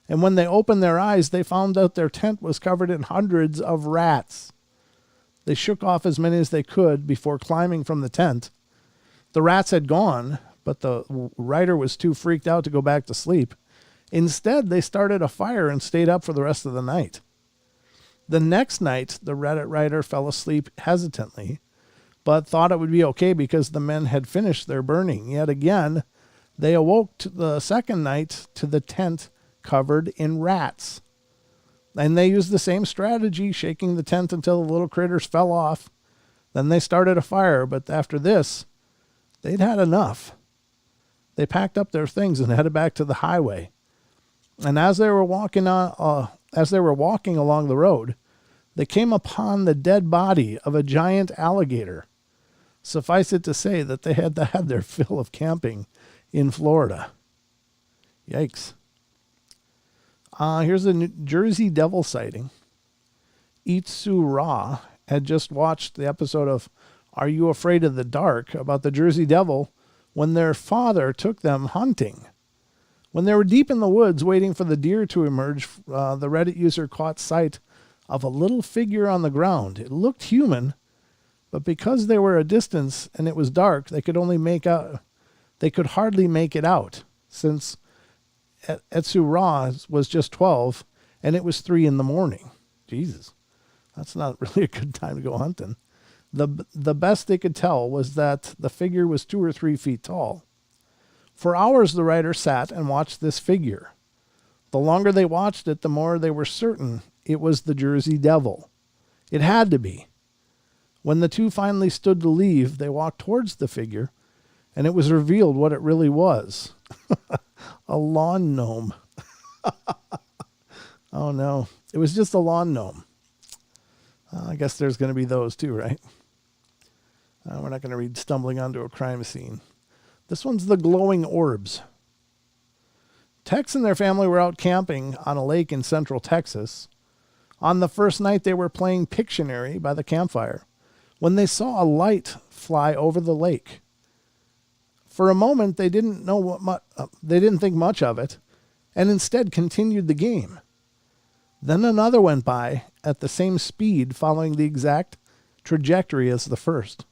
and when they opened their eyes, they found out their tent was covered in hundreds of rats. They shook off as many as they could before climbing from the tent. The rats had gone, but the writer was too freaked out to go back to sleep. Instead, they started a fire and stayed up for the rest of the night. The next night, the Reddit writer fell asleep hesitantly, but thought it would be okay because the men had finished their burning. Yet again, they awoke the second night to the tent covered in rats. And they used the same strategy, shaking the tent until the little critters fell off. Then they started a fire, but after this, they'd had enough. They packed up their things and headed back to the highway. And as they were walking along the road, they came upon the dead body of a giant alligator. Suffice it to say that they had had their fill of camping in Florida. Yikes. Here's a New Jersey Devil sighting. Itsu Ra had just watched the episode of Are You Afraid of the Dark about the Jersey Devil when their father took them hunting. When they were deep in the woods waiting for the deer to emerge, the Reddit user caught sight of a little figure on the ground. It looked human, but because they were a distance and it was dark, they could hardly make it out, since Etsu Ra was just 12 and it was 3 a.m. Jesus, that's not really a good time to go hunting. The best they could tell was that the figure was 2 or 3 feet tall. For hours, the writer sat and watched this figure. The longer they watched it, the more they were certain it was the Jersey Devil. It had to be. When the two finally stood to leave, they walked towards the figure, and it was revealed what it really was. A lawn gnome. Oh, no. It was just a lawn gnome. I guess there's going to be those too, right? We're not going to read Stumbling Onto a Crime Scene. This one's the glowing orbs. Tex and their family were out camping on a lake in central Texas. On the first night, they were playing Pictionary by the campfire when they saw a light fly over the lake. For a moment, they didn't think much of it, and instead continued the game. Then another went by at the same speed, following the exact trajectory as the first.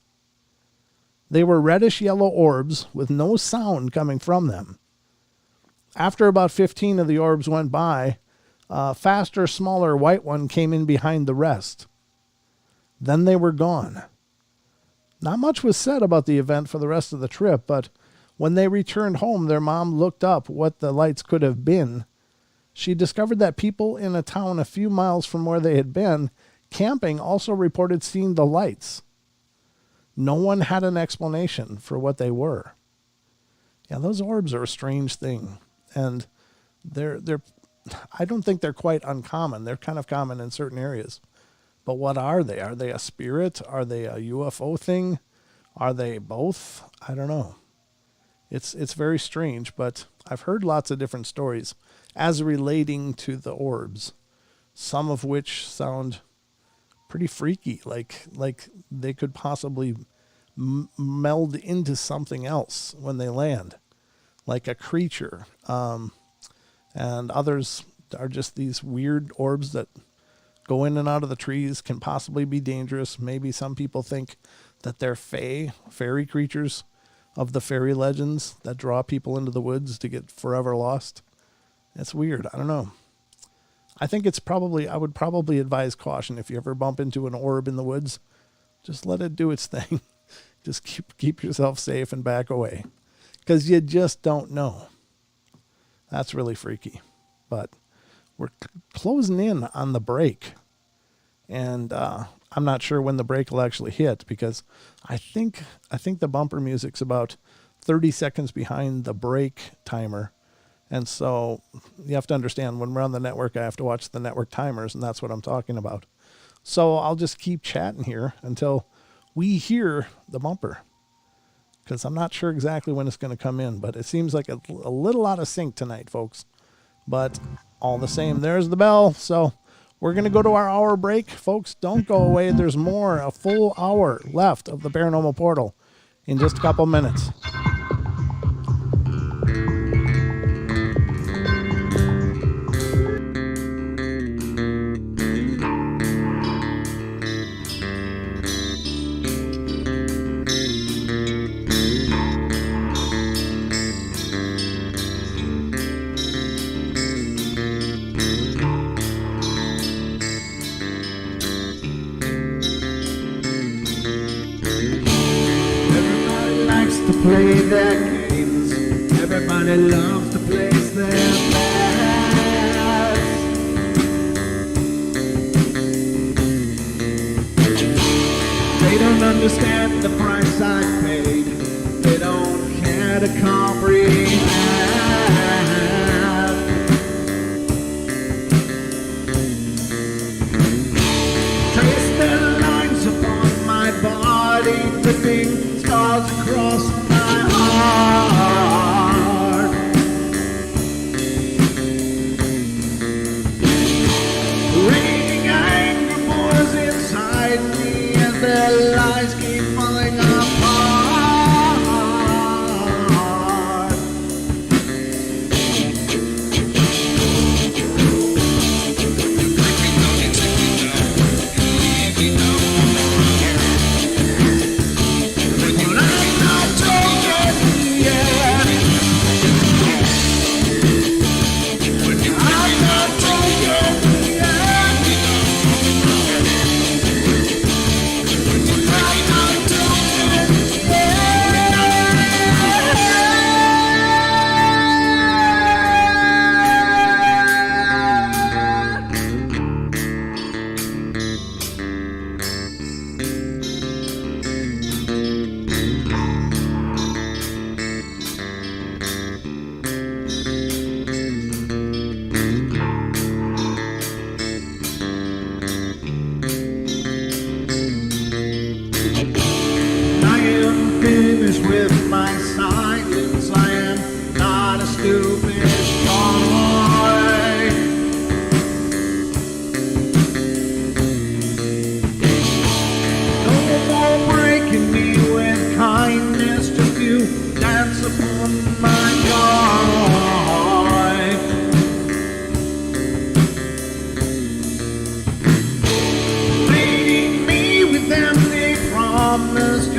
They were reddish-yellow orbs with no sound coming from them. After about 15 of the orbs went by, a faster, smaller white one came in behind the rest. Then they were gone. Not much was said about the event for the rest of the trip, but when they returned home, their mom looked up what the lights could have been. She discovered that people in a town a few miles from where they had been camping also reported seeing the lights. No one had an explanation for what they were. Yeah, those orbs are a strange thing, and they're I don't think they're quite uncommon. They're kind of common in certain areas. But what are they? Are they a spirit? Are they a UFO thing? Are they both? I don't know. It's very strange, but I've heard lots of different stories as relating to the orbs, some of which sound pretty freaky, like they could possibly meld into something else when they land, like a creature. And others are just these weird orbs that go in and out of the trees, can possibly be dangerous. Maybe some people think that they're fairy creatures of the fairy legends that draw people into the woods to get forever lost. It's weird. I don't know. I think I would probably advise caution. If you ever bump into an orb in the woods, just let it do its thing. Just keep yourself safe and back away, because you just don't know. That's really freaky. But we're closing in on the break, and I'm not sure when the break will actually hit, because I think the bumper music's about 30 seconds behind the break timer. And so you have to understand, when we're on the network, I have to watch the network timers, and that's what I'm talking about. So I'll just keep chatting here until we hear the bumper, because I'm not sure exactly when it's going to come in, but it seems like a little out of sync tonight, folks. But all the same, there's the bell. So we're going to go to our hour break. Folks, don't go away. There's more, a full hour left of the Paranormal Portal in just a couple minutes. Play their games. Everybody loves to place their bets. They don't understand the price I paid. They don't care to comprehend. Trace their lines upon my body, dripping scars across my heart. Raging anger pours inside me as their lies keep falling apart.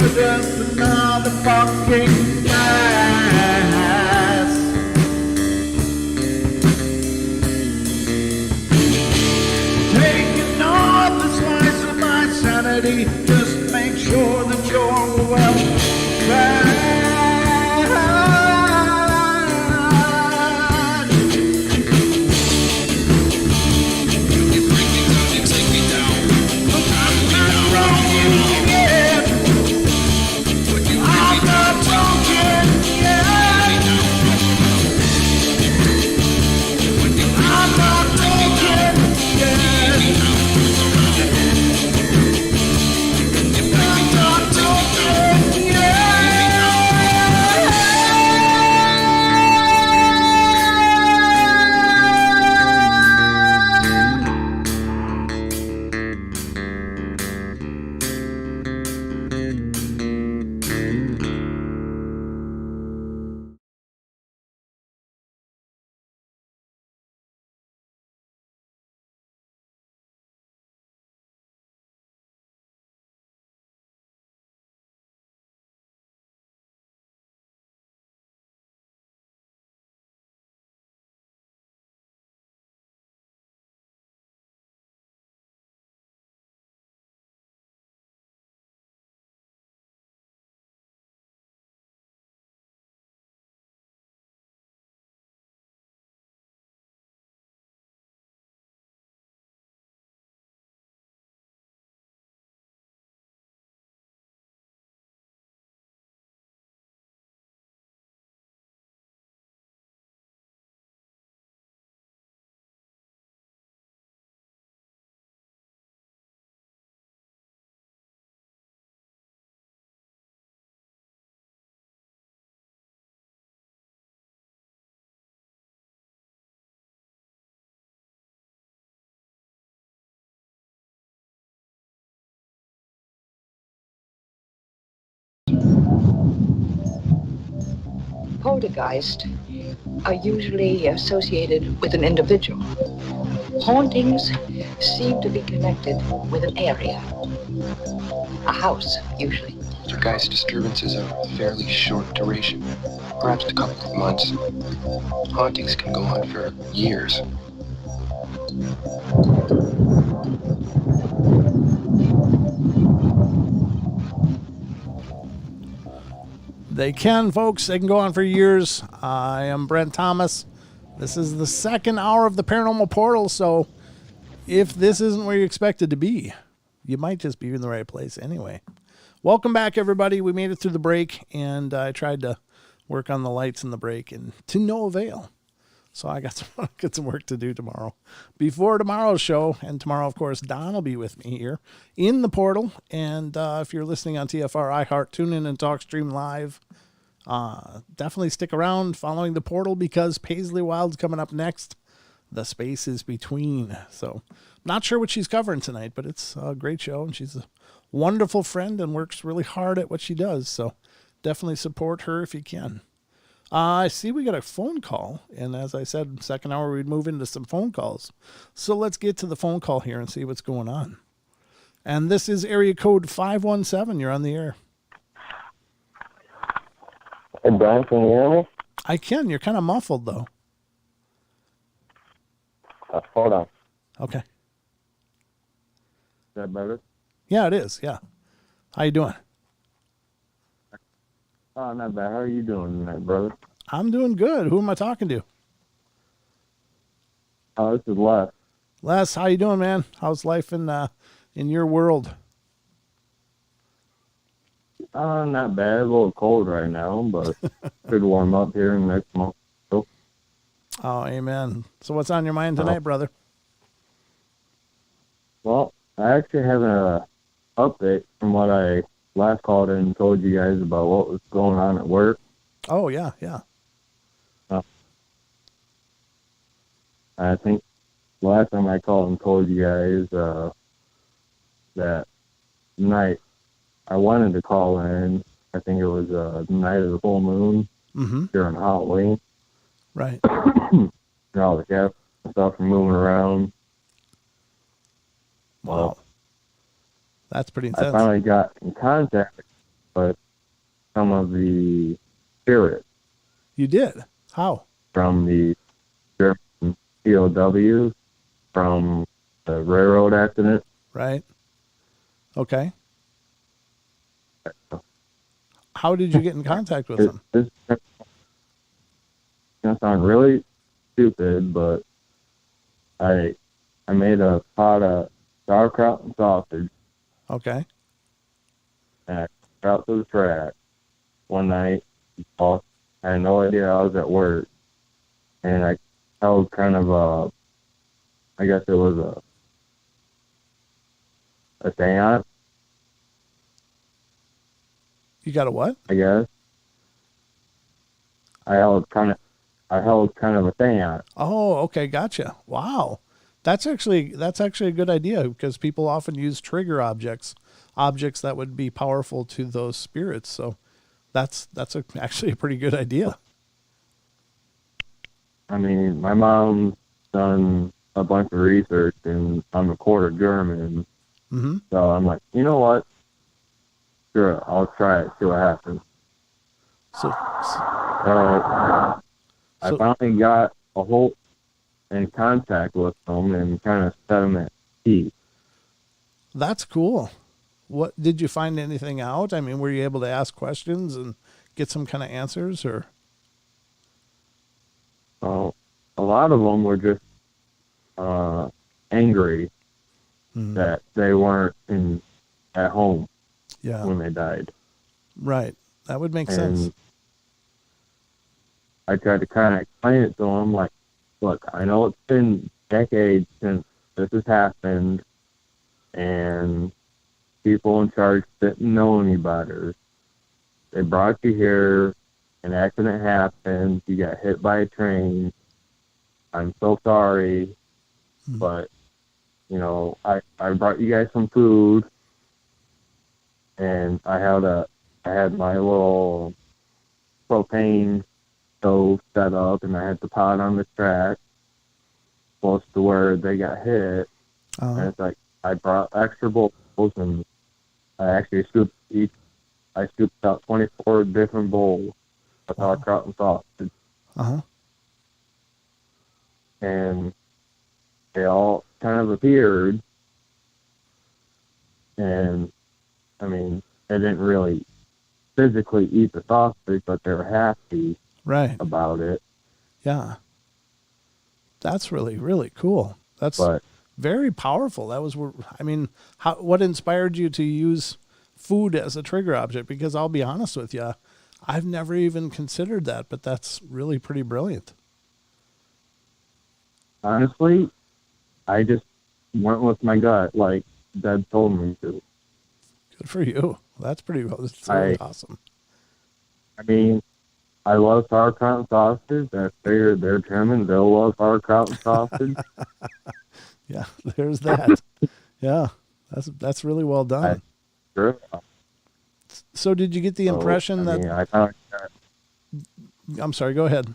you're just another fucking ass. Take another slice of my sanity, just make sure that you're well fed. Poltergeists are usually associated with an individual. Hauntings seem to be connected with an area. A house, usually. Poltergeist disturbances are of fairly short duration, perhaps a couple of months. Hauntings can go on for years. They can, folks. They can go on for years. I am Brent Thomas. This is the second hour of the Paranormal Portal, so if this isn't where you expected to be, you might just be in the right place anyway. Welcome back, everybody. We made it through the break, and I tried to work on the lights in the break, and to no avail. So I got some work to do tomorrow. Before tomorrow's show, and tomorrow, of course, Don will be with me here in the portal. And if you're listening on TFR, iHeart, tune in and TalkStream Live. Definitely stick around following the portal because Paisley Wild's coming up next. The Spaces Between. So not sure what she's covering tonight, but it's a great show. And she's a wonderful friend and works really hard at what she does. So definitely support her if you can. I see we got a phone call, and as I said, second hour we'd move into some phone calls. So let's get to the phone call here and see what's going on. And this is area code 517. You're on the air. Hey, Brian, can you hear me? I can. You're kind of muffled, though. Hold on. Okay. Is that better? Yeah, it is. Yeah. How you doing? Oh, not bad. How are you doing tonight, brother? I'm doing good. Who am I talking to? Oh, this is Les. Les, how you doing, man? How's life in your world? Not bad. A little cold right now, but should warm up here in the next month. So, Oh, amen. So what's on your mind tonight, brother? well, I actually have an update from what I last called in and told you guys about what was going on at work. Oh, yeah, yeah. I think last time I called and told you guys that night I wanted to call in. I think it was the night of the full moon during Halloween. Right. All the cats and stuff were moving around. Wow. That's pretty intense. I finally got in contact. with some of the spirits You did? How? from the German POWs from the railroad accident. Right. Okay. How did you get in contact with them? This is gonna sound really stupid, but I made a pot of sauerkraut and sausage, Okay. and I got out to the track one night. I had no idea I was at work, and I held kind of I guess it was a seance, You got a what? I guess. I held kind of a seance. Oh, okay, gotcha. Wow. That's actually a good idea because people often use trigger objects that would be powerful to those spirits. So that's actually a pretty good idea. I mean, my mom's done a bunch of research and on the quarter German. Mm-hmm. So I'm like, you know what? Sure, I'll try it, see what happens. So I finally got a hold in contact with them and kind of set them at peace. that's cool. What did you find anything out? I mean, were you able to ask questions and get some kind of answers or? So a lot of them were just angry that they weren't at home Yeah. when they died. Right. That would make And sense. I tried to kind of explain it to them, like, look, I know it's been decades since this has happened, and people in charge didn't know any better. They brought you here, an accident happened, you got hit by a train. I'm so sorry, but, you know, I brought you guys some food, and I had my little propane stove set up, and I had the pot on the track close to where they got hit. And it's like I brought extra bowls, and I actually scooped out 24 different bowls of sauerkraut and sausage, and they all kind of appeared. And I mean, they didn't really physically eat the sausage, but they were happy Right. about it. Yeah. That's really, really cool. That's But very powerful. That was, I mean, what inspired you to use food as a trigger object? Because I'll be honest with you, I've never even considered that, but that's really pretty brilliant. honestly, I just went with my gut, like Dad told me to. Good for you. That's pretty well. That's really awesome. I mean, I love sauerkraut and sausage. I figured they're German. They'll love sauerkraut and sausage. Yeah, there's that. Yeah, that's really well done. Sure. So did you get the impression I that... mean, I kinda, I'm sorry, go ahead.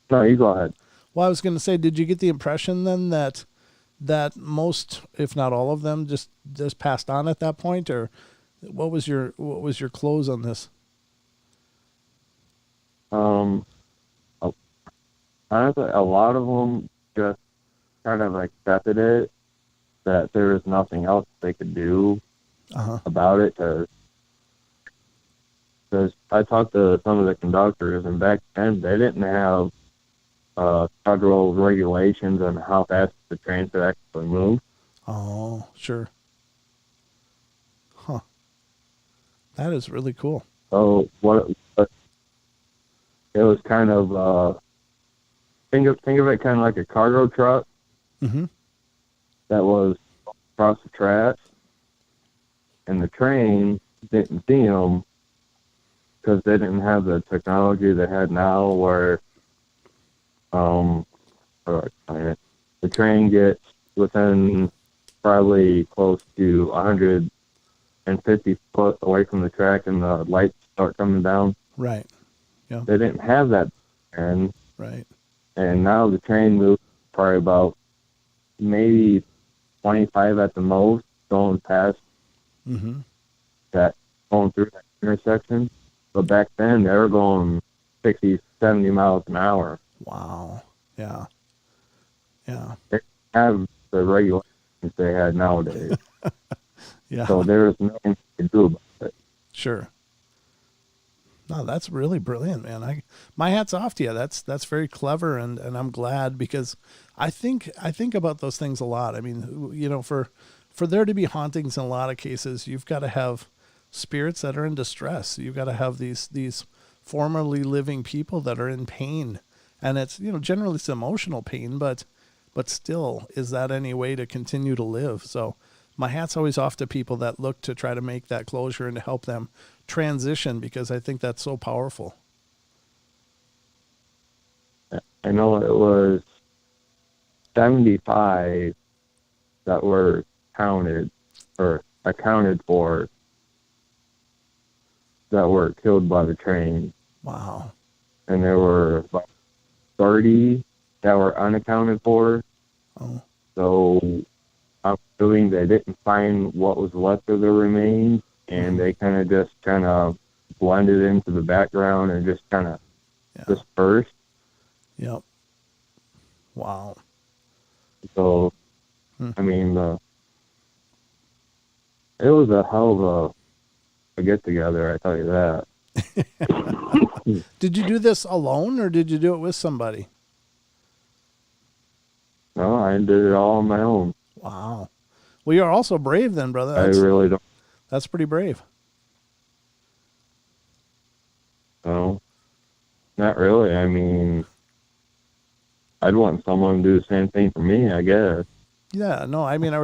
no, you go ahead. Well, I was going to say, did you get the impression then that most, if not all of them, just passed on at that point, or what was your close on this? Honestly, a lot of them just kind of accepted it, that there was nothing else they could do about it, because I talked to some of the conductors, and back then they didn't have federal regulations on how fast the train could actually move. Oh, sure. Huh. That is really cool. So it was kind of think of it kind of like a cargo truck that was across the tracks, and the train didn't see them because they didn't have the technology they had now, where how do I explain it? The train gets within probably close to 150 foot away from the track, and the lights start coming down. Right. Yeah. They didn't have that, and Right. now the train moves probably about maybe 25 at the most, going past that going through that intersection. But back then, they were going 60, 70 miles an hour. Wow. Yeah. Yeah. They have the regulations they had nowadays. Yeah. So there was nothing to do about it. Sure. No, that's really brilliant, man. My hat's off to you. That's very clever, and I'm glad, because I think about those things a lot. I mean, you know, for there to be hauntings in a lot of cases, you've got to have spirits that are in distress. You've got to have these formerly living people that are in pain, and it's, you know, generally it's emotional pain, but still, is that any way to continue to live? So my hat's always off to people that look to try to make that closure and to help them transition, because I think that's so powerful. I know it was 75 that were counted or accounted for that were killed by the train. Wow. And there were about 30 that were unaccounted for. Oh. So I'm assuming they didn't find what was left of the remains, and they kind of blended into the background and just kind of dispersed. Yep. Wow. So, I mean, it was a hell of a get-together, I tell you that. Did you do this alone, or did you do it with somebody? No, I did it all on my own. Wow. Well, you're also brave then, brother. I really don't. That's pretty brave. No, not really. I mean, I'd want someone to do the same thing for me, I guess. Yeah, no, I mean, I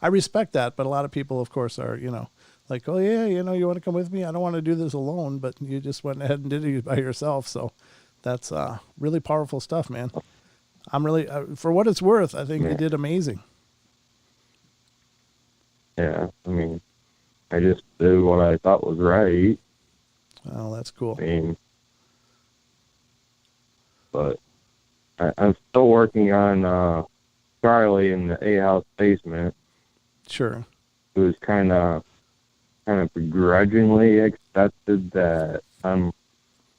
respect that, but a lot of people, of course, are, you know, like, oh yeah, you know, you want to come with me? I don't want to do this alone, but you just went ahead and did it by yourself. So that's really powerful stuff, man. I'm really, for what it's worth, I think you did amazing. Yeah, I mean, I just did what I thought was right. Oh, that's cool. I mean, but I'm still working on Charlie in the A-house basement. Sure. Who's kind of begrudgingly accepted that I'm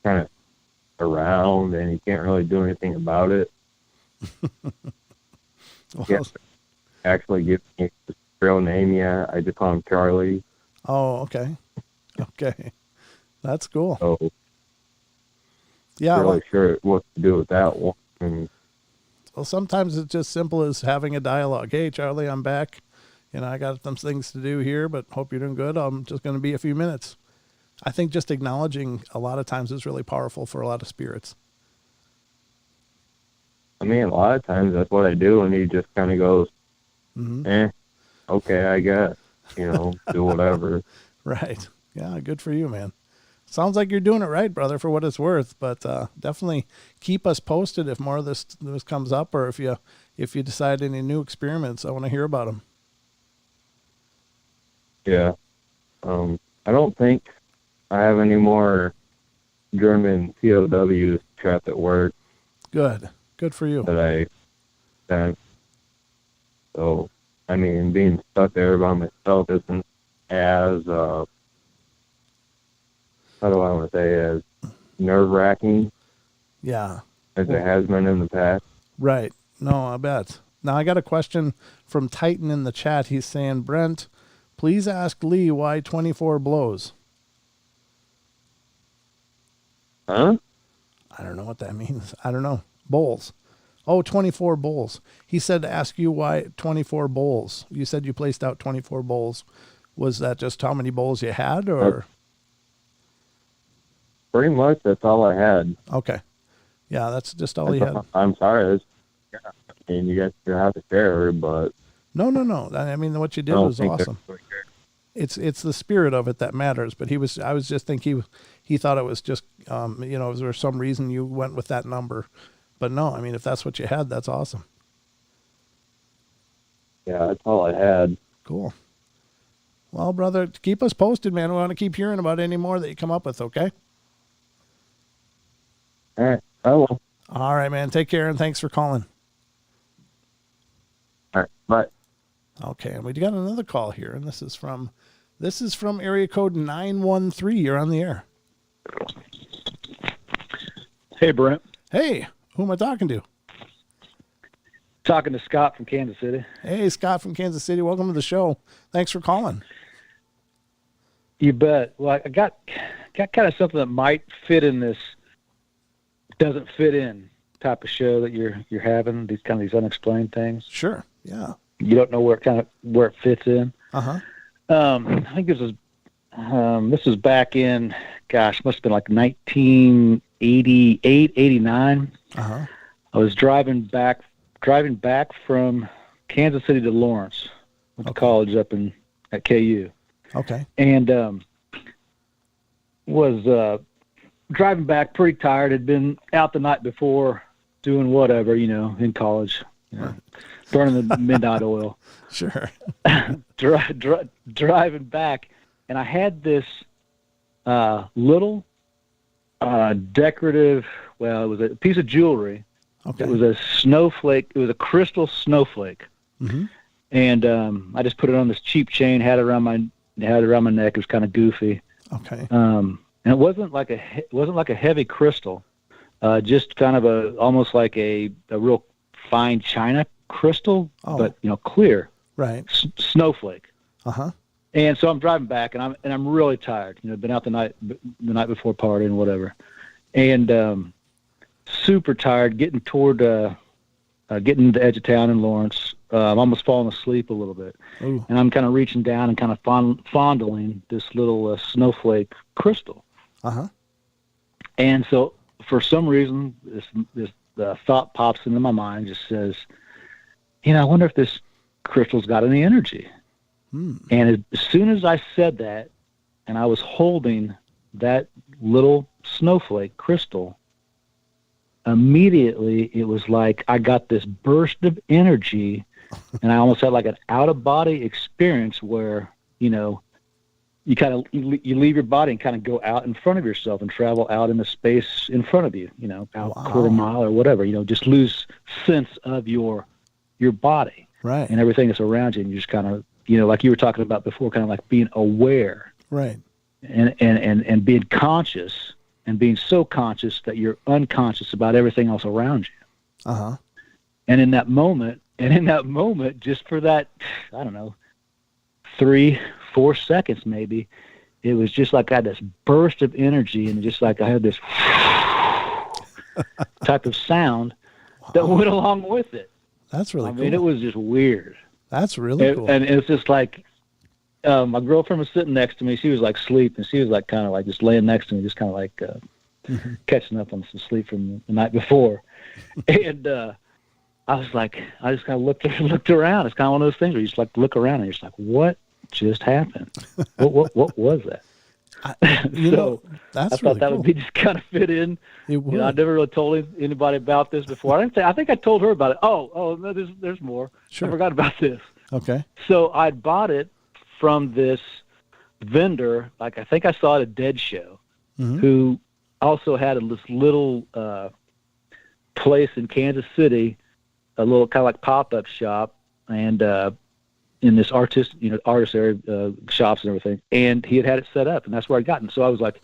kind of around, and he can't really do anything about it. He actually gives me his real name yet. I just call him Charlie. Oh, okay. Okay. That's cool. So, yeah. Really sure what to do with that one. And, well, sometimes it's just simple as having a dialogue. Hey, Charlie, I'm back. You know, I got some things to do here, but hope you're doing good. I'm just going to be a few minutes. I think just acknowledging a lot of times is really powerful for a lot of spirits. I mean, a lot of times that's what I do, and he just kind of goes, okay, I guess, you know, do whatever. Right. Yeah, good for you, man. Sounds like you're doing it right, brother, for what it's worth. But definitely keep us posted if more of this comes up, or if you decide any new experiments. I want to hear about them. Yeah. I don't think I have any more German POWs trapped at work. Good. Good for you. That I sent. So, I mean, being stuck there by myself isn't as, how do I want to say, as nerve-wracking. Yeah. As it has been in the past. Right. No, I bet. Now, I got a question from Titan in the chat. He's saying, Brent, please ask Lee why 24 blows. Huh? I don't know what that means. I don't know. Bowls. Oh, 24 bowls. He said to ask you why 24 bowls. You said you placed out 24 bowls. Was that just how many bowls you had, or? Pretty much that's all I had. Okay. Yeah, that's just all he had. I'm sorry. I mean, you guys have to share, but... No. I mean, what you did was awesome. It's the spirit of it that matters. But I was just thinking he thought it was just, you know, is there some reason you went with that number? But no, I mean, if that's what you had, that's awesome. Yeah, that's all I had. Cool. Well, brother, keep us posted, man. We want to keep hearing about any more that you come up with, okay? All right, I will. All right, man. Take care, and thanks for calling. All right, bye. Okay, and we got another call here, and this is from This is from area code 913. You're on the air. Hey, Brent. Hey, who am I talking to? Talking to Scott from Kansas City. Hey, Scott from Kansas City. Welcome to the show. Thanks for calling. You bet. Well, I got kind of something that might fit in this, doesn't fit in type of show that you're having. These unexplained things. Sure. Yeah. You don't know where it fits in. Uh-huh. I think this was back in, must have been like 1988, 89. Uh-huh. I was driving back from Kansas City to Lawrence, went to college up at KU. Okay. And was driving back pretty tired. Had been out the night before doing whatever, in college, burning the midnight oil. Sure. Driving back, and I had this little decorative, it was a piece of jewelry. Okay. It was a snowflake. It was a crystal snowflake. Mm-hmm. And I just put it on this cheap chain, had it around my neck. It was kind of goofy. Okay. And it wasn't like a heavy crystal, just kind of almost like a real fine china crystal, but clear. Right. Snowflake. Uh-huh. And so I'm driving back, and I'm really tired. Been out the night before partying, whatever, and super tired. Getting toward getting to the edge of town in Lawrence. I'm almost falling asleep a little bit. Ooh. And I'm kind of reaching down and kind of fondling this little snowflake crystal. Uh-huh. And so for some reason, this thought pops into my mind, just says, I wonder if this crystal's got any energy. And as soon as I said that, and I was holding that little snowflake crystal, immediately it was like I got this burst of energy, and I almost had like an out-of-body experience where, you leave your body and kind of go out in front of yourself and travel out in the space in front of you, out a quarter mile or whatever, just lose sense of your body. Right. And everything that's around you, and you just kind of, like you were talking about before, kind of like being aware. Right. And being conscious, and being so conscious that you're unconscious about everything else around you. Uh-huh. And in that moment, just for that, I don't know, 3-4 seconds maybe, it was just like I had this burst of energy, and just like I had this type of sound that went along with it. That's really cool. I mean, it was just weird. That's really cool. And it's just like, my girlfriend was sitting next to me. She was like sleeping. She was like kind of like just laying next to me, just kind of like catching up on some sleep from the night before. And I was like, I just kind of looked around. It's kind of one of those things where you just like look around and you're just like, what just happened? What was that? That's I thought that would be just kind of fit in. It would. I never really told anybody about this before. I think I told her about it. Oh no, there's more. Sure. I forgot about this. Okay. So I bought it from this vendor. Like I think I saw it at Dead Show, who also had this little place in Kansas City, a little kind of like pop-up shop, and in this artist area, shops and everything. And he had it set up, and that's where I got it. And so I was like,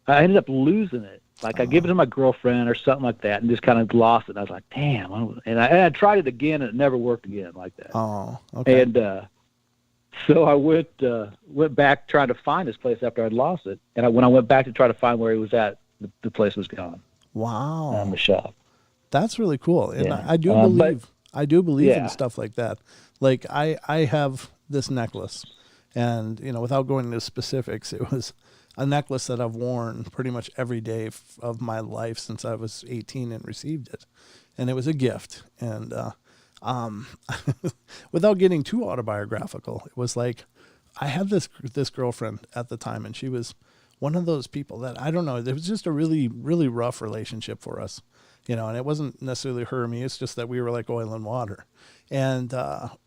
I ended up losing it. Like I gave it to my girlfriend or something like that, and just kind of lost it. And I was like, damn. And I tried it again, and it never worked again like that. Oh, okay. And so I went back trying to find this place after I'd lost it. And when I went back to try to find where it was at, the place was gone. Wow. The shop. That's really cool. And Yeah. I do believe in stuff like that. Like I have this necklace, and without going into specifics, it was a necklace that I've worn pretty much every day of my life since I was 18 and received it. And it was a gift. And without getting too autobiographical, it was like I had this girlfriend at the time, and she was one of those people that, I don't know, it was just a really, really rough relationship for us. And it wasn't necessarily her or me. It's just that we were like oil and water. And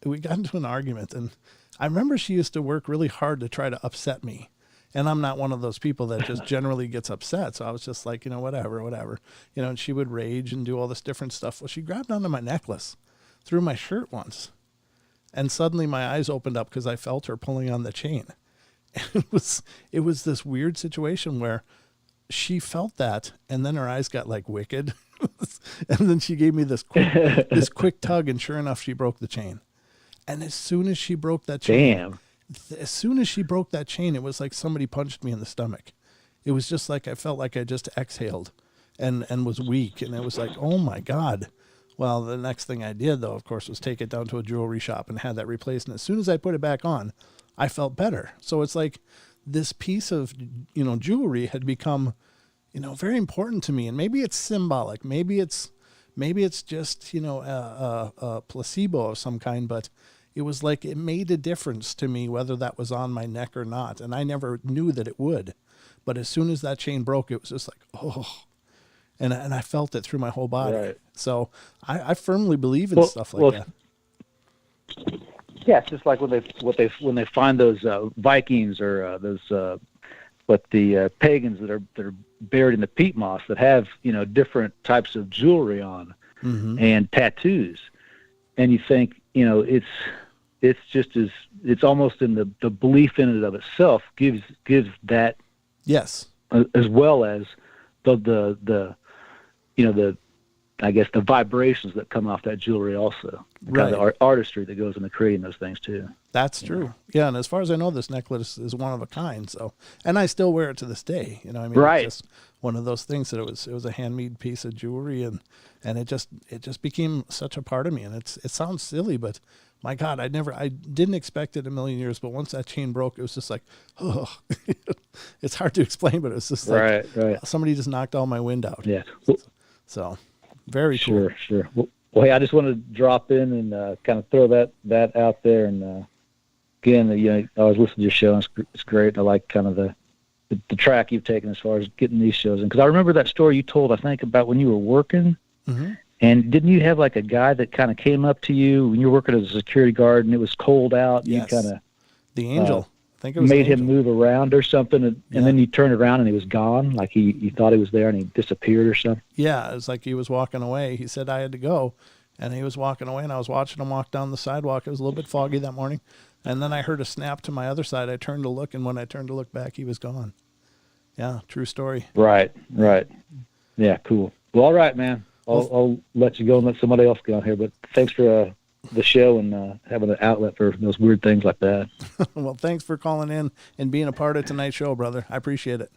we got into an argument. And I remember she used to work really hard to try to upset me. And I'm not one of those people that just generally gets upset. So I was just like, whatever. And she would rage and do all this different stuff. Well, she grabbed onto my necklace through my shirt once. And suddenly my eyes opened up because I felt her pulling on the chain. It was this weird situation where she felt that, and then her eyes got like wicked, and then she gave me this quick tug, and sure enough, she broke the chain. And as soon as she broke that chain, it was like somebody punched me in the stomach. It was just like I felt like I just exhaled, and was weak, and it was like, oh my God. Well, the next thing I did, though, of course, was take it down to a jewelry shop and had that replaced. And as soon as I put it back on, I felt better. So it's like this piece of, jewelry had become, very important to me. And maybe it's symbolic. Maybe it's just, a placebo of some kind. But it was like it made a difference to me whether that was on my neck or not. And I never knew that it would. But as soon as that chain broke, it was just like, oh. And I felt it through my whole body. Right. So I firmly believe in stuff like that. Yeah, it's just like when they find those Vikings or those pagans that are buried in the peat moss that have different types of jewelry on and tattoos, and you think it's almost in the belief in it of itself gives that yes as well as the I guess the vibrations that come off that jewelry also. Right. Kind of artistry that goes into creating those things too. That's true. Yeah, and as far as I know, this necklace is one of a kind. So, and I still wear it to this day. Right. It's just one of those things that it was a handmade piece of jewelry, and it just became such a part of me. And it sounds silly, but my God, I didn't expect it a million years. But once that chain broke, it was just like, oh, it's hard to explain, but it was just like somebody just knocked all my wind out. Yeah. So. Very cool. Sure. Well, hey, I just wanted to drop in and kind of throw that out there. And again, I always listen to your show, and it's great. I like kind of the track you've taken as far as getting these shows in. Because I remember that story you told, I think, about when you were working. Mm-hmm. And didn't you have like a guy that kind of came up to you when you were working as a security guard and it was cold out? Yes. You kind of the angel. I think it was made him move around or something, and then you turned around and he was gone, like he thought he was there and he disappeared or something. Yeah, it was like he was walking away. He said I had to go, and he was walking away, and I was watching him walk down the sidewalk. It was a little bit foggy that morning, and then I heard a snap to my other side. I turned to look, and when I turned to look back, he was gone. Yeah, true story. Right. Yeah, cool. Well, all right, man. I'll let you go and let somebody else go on here, but thanks for the show and having an outlet for those weird things like that. Well, thanks for calling in and being a part of tonight's show, brother. I appreciate it.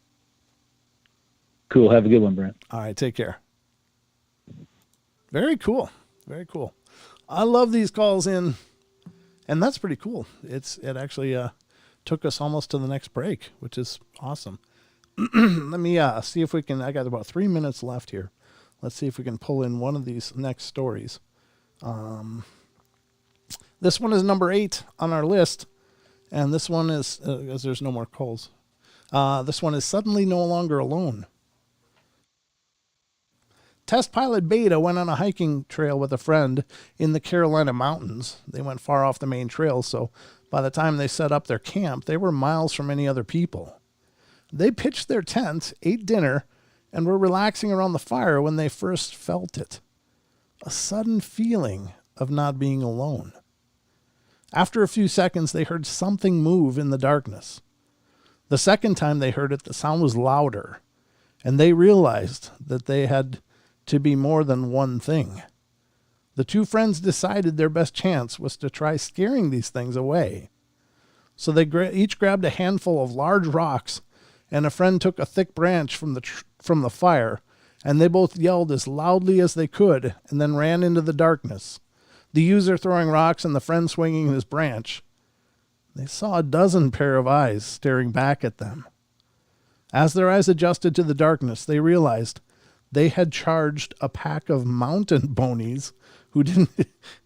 Cool. Have a good one, Brent. All right. Take care. Very cool. Very cool. I love these calls in, and that's pretty cool. It actually took us almost to the next break, which is awesome. Let me see if we can. I got about 3 minutes left here. Let's see if we can pull in one of these next stories. This one is number 8 on our list, and this one is, as there's no more calls, this one is Suddenly No Longer Alone. Test pilot Beta went on a hiking trail with a friend in the Carolina mountains. They went far off the main trail, so by the time they set up their camp, they were miles from any other people. They pitched their tent, ate dinner, and were relaxing around the fire when they first felt it. A sudden feeling of not being alone. After a few seconds, they heard something move in the darkness. The second time they heard it, the sound was louder, and they realized that they had to be more than one thing. The two friends decided their best chance was to try scaring these things away. So they each grabbed a handful of large rocks, and a friend took a thick branch from the fire, and they both yelled as loudly as they could and then ran into the darkness. The user throwing rocks and the friend swinging his branch. They saw a dozen pair of eyes staring back at them. As their eyes adjusted to the darkness, they realized they had charged a pack of mountain ponies who didn't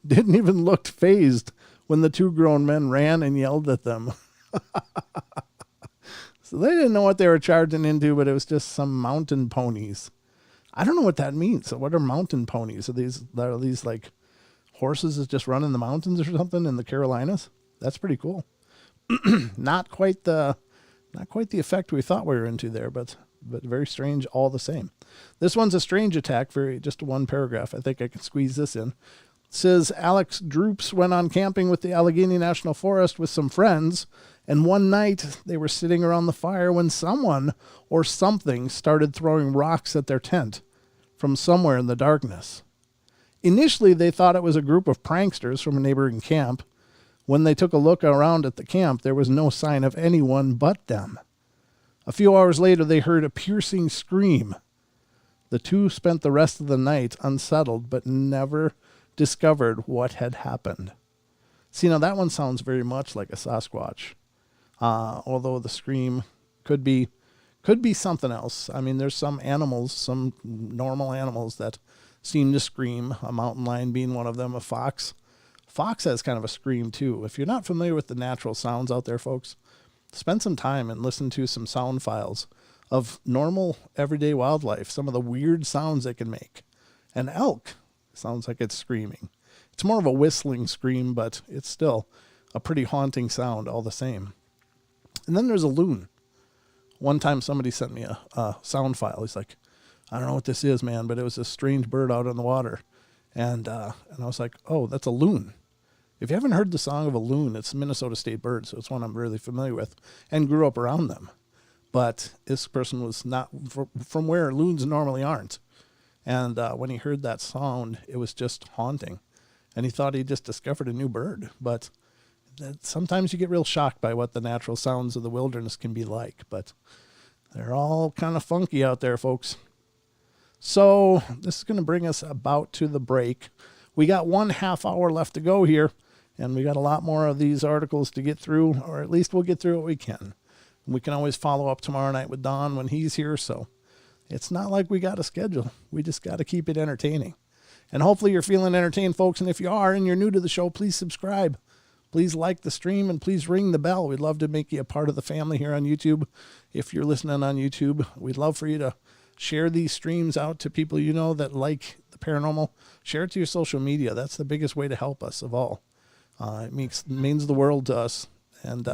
even look fazed when the two grown men ran and yelled at them. So they didn't know what they were charging into, but it was just some mountain ponies. I don't know what that means. So what are mountain ponies? Are these like horses that just run in the mountains or something in the Carolinas? That's pretty cool. Not quite the effect we thought we were into there, but very strange all the same. This one's a strange attack, just one paragraph. I think I can squeeze this in. says Alex Droops went on camping with the Allegheny National Forest with some friends, and one night they were sitting around the fire when someone or something started throwing rocks at their tent from somewhere in the darkness. Initially, they thought it was a group of pranksters from a neighboring camp. When they took a look around at the camp, there was no sign of anyone but them. A few hours later, they heard a piercing scream. The two spent the rest of the night unsettled, but never discovered what had happened. See, now that one sounds very much like a Sasquatch, although the scream could be something else. I mean, there's some animals, some normal animals that seem to scream, a mountain lion being one of them, a fox. Fox has kind of a scream too. If you're not familiar with the natural sounds out there, folks, spend some time and listen to some sound files of normal everyday wildlife, some of the weird sounds they can make. An elk sounds like it's screaming. It's more of a whistling scream, but it's still a pretty haunting sound all the same. And then there's a loon. One time somebody sent me a sound file. He's like, I don't know what this is, man, but it was a strange bird out in the water. And I was like, oh, that's a loon. If you haven't heard the song of a loon, it's a Minnesota state bird, so it's one I'm really familiar with and grew up around them. But this person was not from where loons normally aren't. And when he heard that sound, it was just haunting. And he thought he just discovered a new bird. But sometimes you get real shocked by what the natural sounds of the wilderness can be like. But they're all kind of funky out there, folks. So this is going to bring us about to the break. We got 1.5 hour left to go here, and we got a lot more of these articles to get through, or at least we'll get through what we can. We can always follow up tomorrow night with Don when he's here, so it's not like we got a schedule. We just got to keep it entertaining. And hopefully you're feeling entertained, folks, and if you are and you're new to the show, please subscribe. Please like the stream, and please ring the bell. We'd love to make you a part of the family here on YouTube. If you're listening on YouTube, we'd love for you to share these streams out to people you know that like the paranormal. Share it to your social media. That's the biggest way to help us of all. It means the world to us. And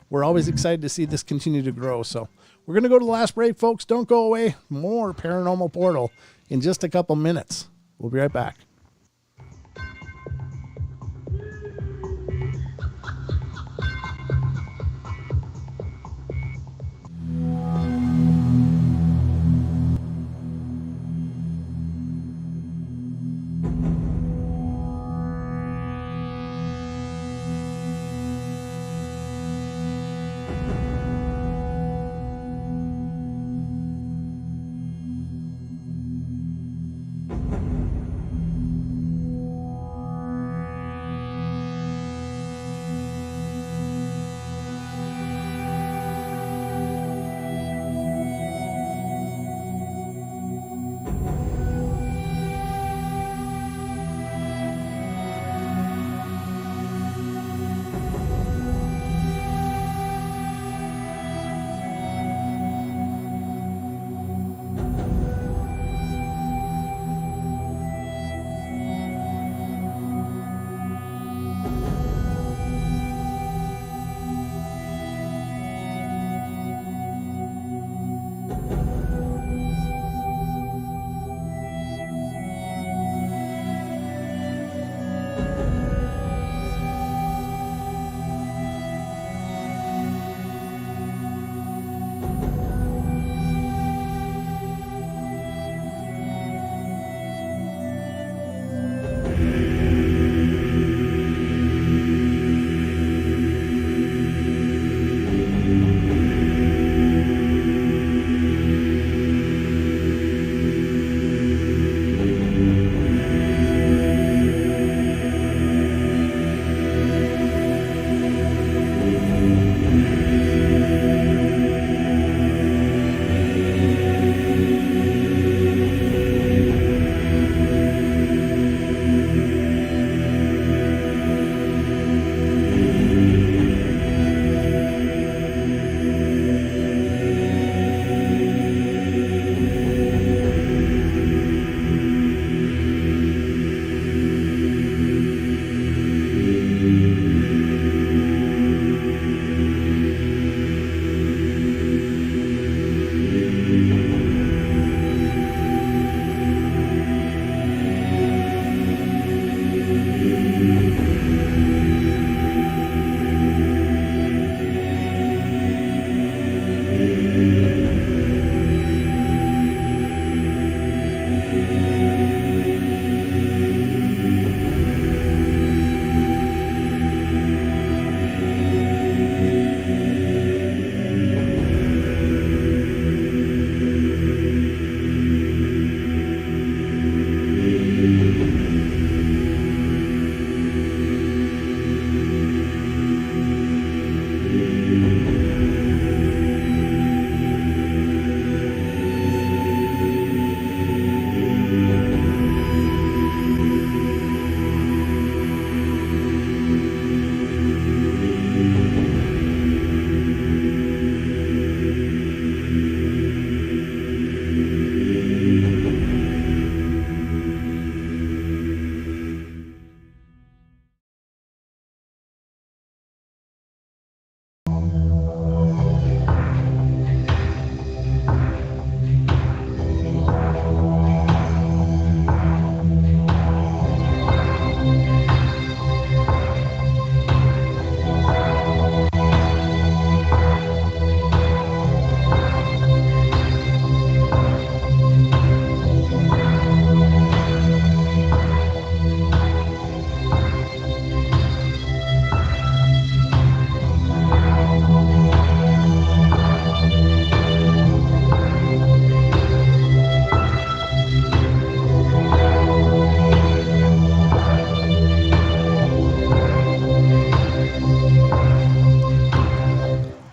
we're always excited to see this continue to grow. So we're going to go to the last break, folks. Don't go away. More Paranormal Portal in just a couple minutes. We'll be right back.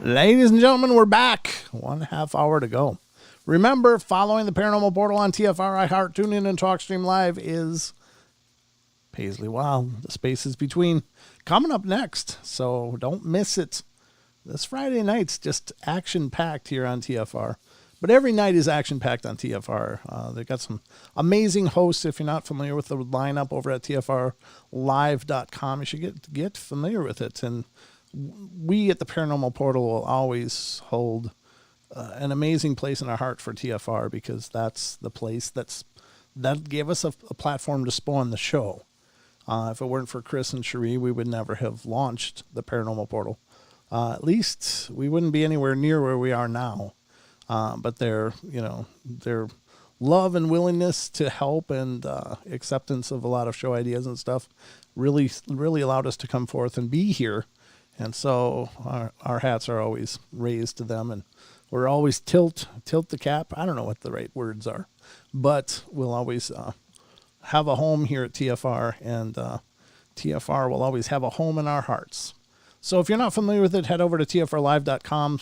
Ladies and gentlemen, we're back. 1.5 hour to go. Remember, following the Paranormal Portal on TFR, iHeart, TuneIn, and TalkStream Live is Paisley Wild. The spaces between coming up next, so don't miss it. This Friday night's just action-packed here on TFR. But every night is action-packed on TFR. They've got some amazing hosts. If you're not familiar with the lineup over at TFRlive.com, you should get familiar with it. And we at the Paranormal Portal will always hold an amazing place in our heart for TFR, because that's the place that gave us a platform to spawn the show. If it weren't for Chris and Cherie, we would never have launched the Paranormal Portal. At least we wouldn't be anywhere near where we are now. But their love and willingness to help and acceptance of a lot of show ideas and stuff really allowed us to come forth and be here. And so our hats are always raised to them, and we're always tilt the cap. I don't know what the right words are, but we'll always have a home here at TFR, and TFR will always have a home in our hearts. So if you're not familiar with it, head over to TFRlive.com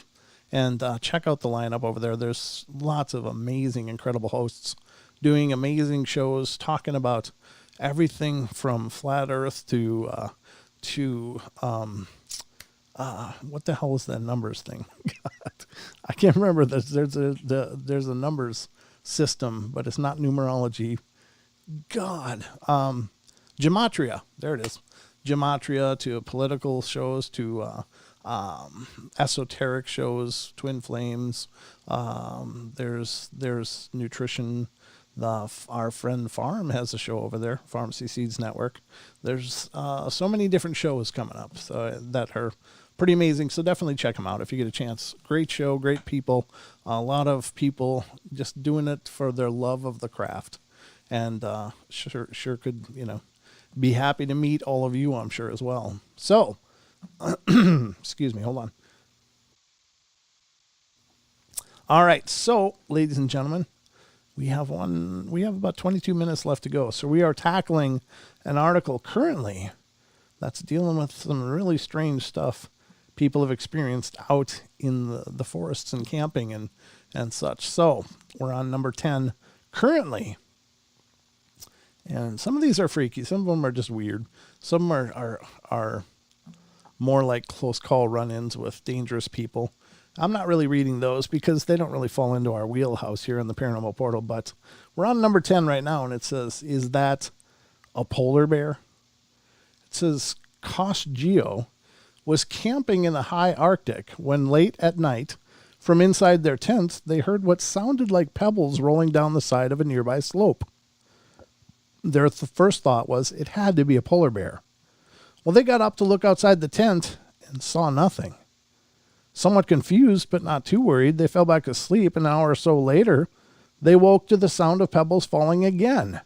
and check out the lineup over there. There's lots of amazing, incredible hosts doing amazing shows, talking about everything from flat Earth to what the hell is that numbers thing? God, I can't remember. There's a numbers system, but it's not numerology. God, gematria. There it is. Gematria, to political shows, to esoteric shows, twin flames. There's nutrition. Our friend Farm has a show over there, Pharmacy Seeds Network. There's so many different shows coming up that are pretty amazing. So definitely check them out if you get a chance. Great show, great people. A lot of people just doing it for their love of the craft, and sure could be happy to meet all of you, I'm sure, as well. So, excuse me, hold on. All right, so ladies and gentlemen, we have about 22 minutes left to go. So we are tackling an article currently that's dealing with some really strange stuff people have experienced out in the forests and camping and such. So we're on number 10 currently. And some of these are freaky. Some of them are just weird. Some are more like close call run-ins with dangerous people. I'm not really reading those because they don't really fall into our wheelhouse here in the Paranormal Portal. But we're on number 10 right now, and it says, is that a polar bear? It says, Kosh Geo was camping in the high Arctic when late at night, from inside their tent, they heard what sounded like pebbles rolling down the side of a nearby slope. Their first thought was it had to be a polar bear. Well, they got up to look outside the tent and saw nothing. Somewhat confused, but not too worried, they fell back asleep. An hour or so later, they woke to the sound of pebbles falling again.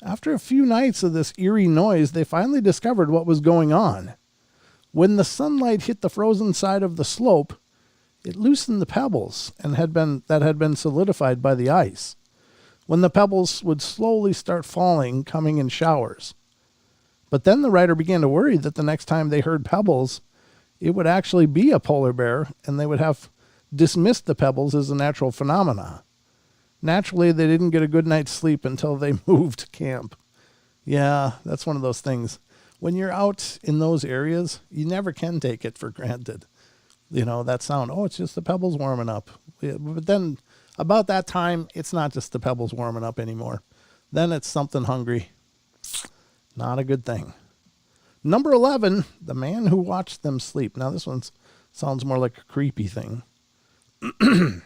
After a few nights of this eerie noise, they finally discovered what was going on. When the sunlight hit the frozen side of the slope, it loosened the pebbles that had been solidified by the ice. When the pebbles would slowly start falling, coming in showers. But then the writer began to worry that the next time they heard pebbles, it would actually be a polar bear, and they would have dismissed the pebbles as a natural phenomena. Naturally, they didn't get a good night's sleep until they moved camp. Yeah, that's one of those things. When you're out in those areas, you never can take it for granted. That sound, it's just the pebbles warming up. Yeah, but then about that time, it's not just the pebbles warming up anymore. Then it's something hungry. Not a good thing. Number 11, the man who watched them sleep. Now, this one sounds more like a creepy thing. I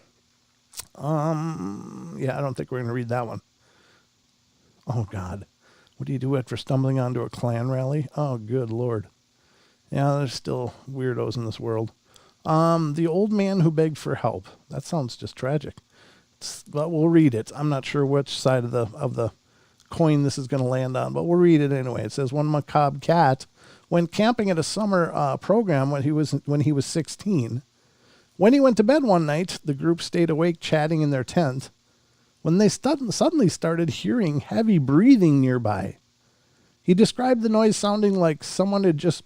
don't think we're going to read that one. Oh, God. What do you do after stumbling onto a Klan rally? Oh, good Lord. Yeah, there's still weirdos in this world. The old man who begged for help. That sounds just tragic. But we'll read it. I'm not sure which side of the coin this is going to land on, but we'll read it anyway. It says, one macabre cat went camping at a summer program when he was 16. When he went to bed one night, the group stayed awake chatting in their tent when they suddenly started hearing heavy breathing nearby. He described the noise sounding like someone had just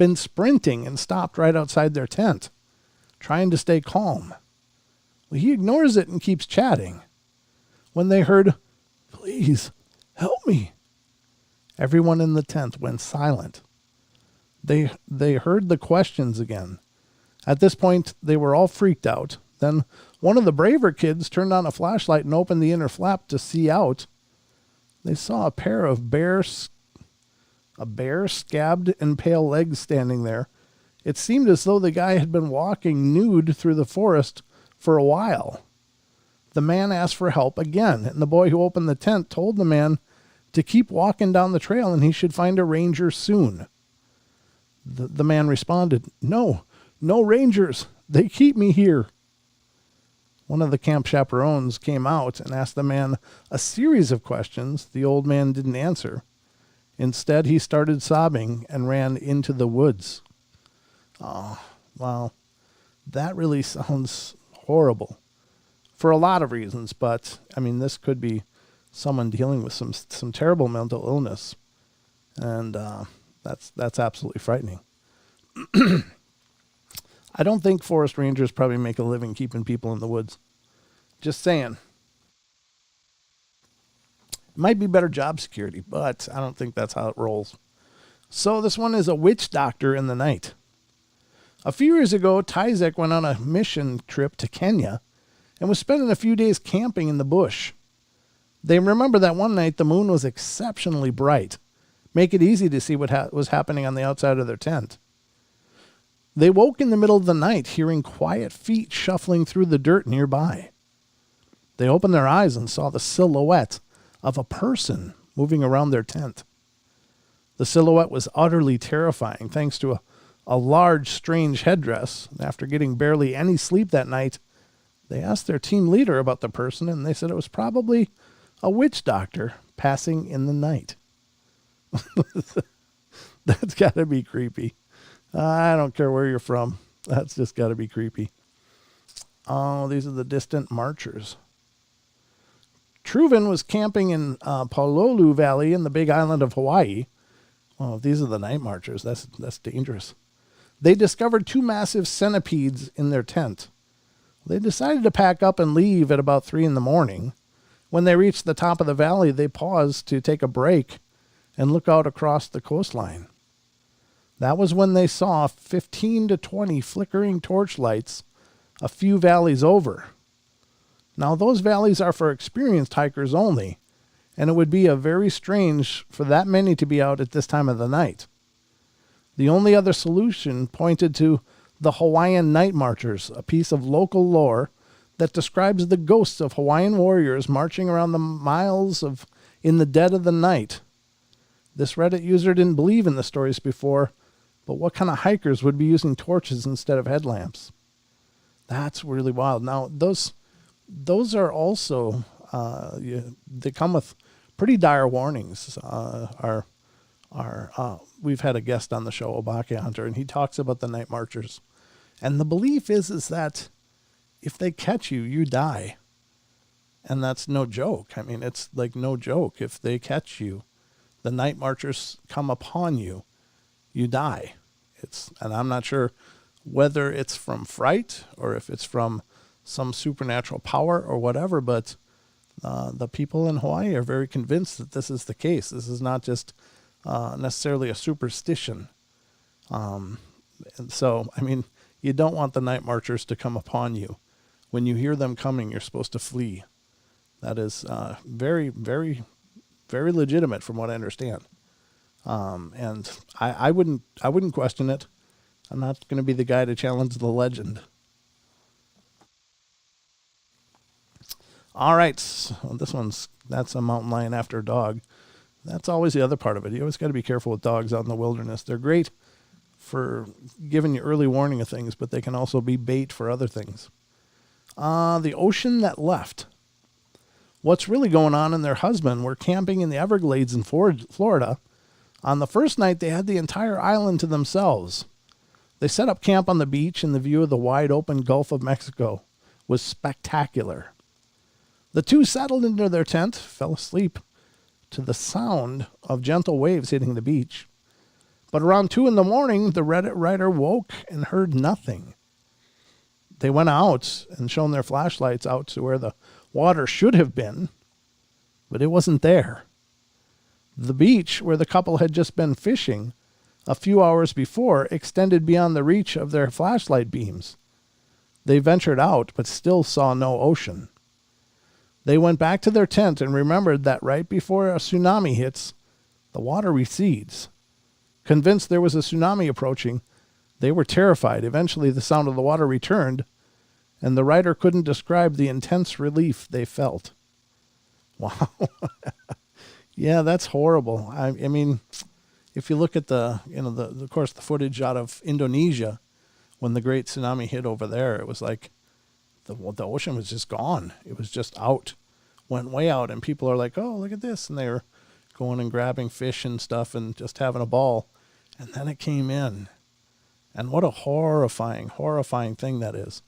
been sprinting and stopped right outside their tent. trying to stay calm. Well, he ignores it and keeps chatting. When they heard, "Please, help me," everyone in the tent went silent. They heard the questions again. At this point, they were all freaked out. Then one of the braver kids turned on a flashlight and opened the inner flap to see out. They saw a pair of bare, scabbed and pale legs standing there. It seemed as though the guy had been walking nude through the forest for a while. The man asked for help again, and the boy who opened the tent told the man to keep walking down the trail and he should find a ranger soon. The man responded, "No rangers. They keep me here." One of the camp chaperones came out and asked the man a series of questions the old man didn't answer. Instead, he started sobbing and ran into the woods. Oh, wow. That really sounds horrible for a lot of reasons, but I mean, this could be someone dealing with some terrible mental illness, and that's absolutely frightening. I don't think forest rangers probably make a living keeping people in the woods. Just saying. Might be better job security, but I don't think that's how it rolls. So this one is a witch doctor in the night. A few years ago, Tyzek went on a mission trip to Kenya and was spending a few days camping in the bush. They remember that one night the moon was exceptionally bright, make it easy to see what was happening on the outside of their tent. They woke in the middle of the night hearing quiet feet shuffling through the dirt nearby. They opened their eyes and saw the silhouette of a person moving around their tent. The silhouette was utterly terrifying thanks to a large, strange headdress. After getting barely any sleep that night, they asked their team leader about the person, and they said it was probably a witch doctor passing in the night. That's got to be creepy. I don't care where you're from. That's just got to be creepy. Oh, these are the distant marchers. Truven was camping in Palolu Valley in the Big Island of Hawaii. Oh, these are the night marchers. That's dangerous. They discovered 2 massive centipedes in their tent. They decided to pack up and leave at about 3 a.m. When they reached the top of the valley, they paused to take a break and look out across the coastline. That was when they saw 15 to 20 flickering torchlights a few valleys over. Now, those valleys are for experienced hikers only, and it would be very strange for that many to be out at this time of the night. The only other solution pointed to the Hawaiian Night Marchers, a piece of local lore that describes the ghosts of Hawaiian warriors marching around the miles in the dead of the night. This Reddit user didn't believe in the stories before, but what kind of hikers would be using torches instead of headlamps? That's really wild. Now, those are also, they come with pretty dire warnings. We've had a guest on the show, Obake Hunter, and he talks about the night marchers. And the belief is that if they catch you, you die. And that's no joke. I mean, it's like no joke. If they catch you, the night marchers come upon you, you die. And I'm not sure whether it's from fright or if it's from some supernatural power or whatever, but the people in Hawaii are very convinced that this is the case. This is not just necessarily a superstition. And so, I mean, you don't want the night marchers to come upon you. When you hear them coming, you're supposed to flee. That is very, very, very legitimate from what I understand. And I wouldn't question it. I'm not going to be the guy to challenge the legend. All right. So that's a mountain lion after a dog. That's always the other part of it. You always got to be careful with dogs out in the wilderness. They're great for giving you early warning of things, but they can also be bait for other things. The ocean that left. What's really going on and their husband were camping in the Everglades in Florida. On the first night, they had the entire island to themselves. They set up camp on the beach, and the view of the wide open Gulf of Mexico was spectacular. The two settled into their tent, fell asleep to the sound of gentle waves hitting the beach. But around 2 a.m, the Reddit writer woke and heard nothing. They went out and shone their flashlights out to where the water should have been, but it wasn't there. The beach where the couple had just been fishing a few hours before extended beyond the reach of their flashlight beams. They ventured out, but still saw no ocean. They went back to their tent and remembered that right before a tsunami hits, the water recedes. Convinced there was a tsunami approaching, they were terrified. Eventually, the sound of the water returned, and the writer couldn't describe the intense relief they felt. Wow. Yeah, that's horrible. I mean, if you look at of course, the footage out of Indonesia when the great tsunami hit over there, it was like the ocean was just gone. It was just out, went way out, and people are like, oh, look at this. And they were going and grabbing fish and stuff and just having a ball. And then it came in. And what a horrifying, horrifying thing that is,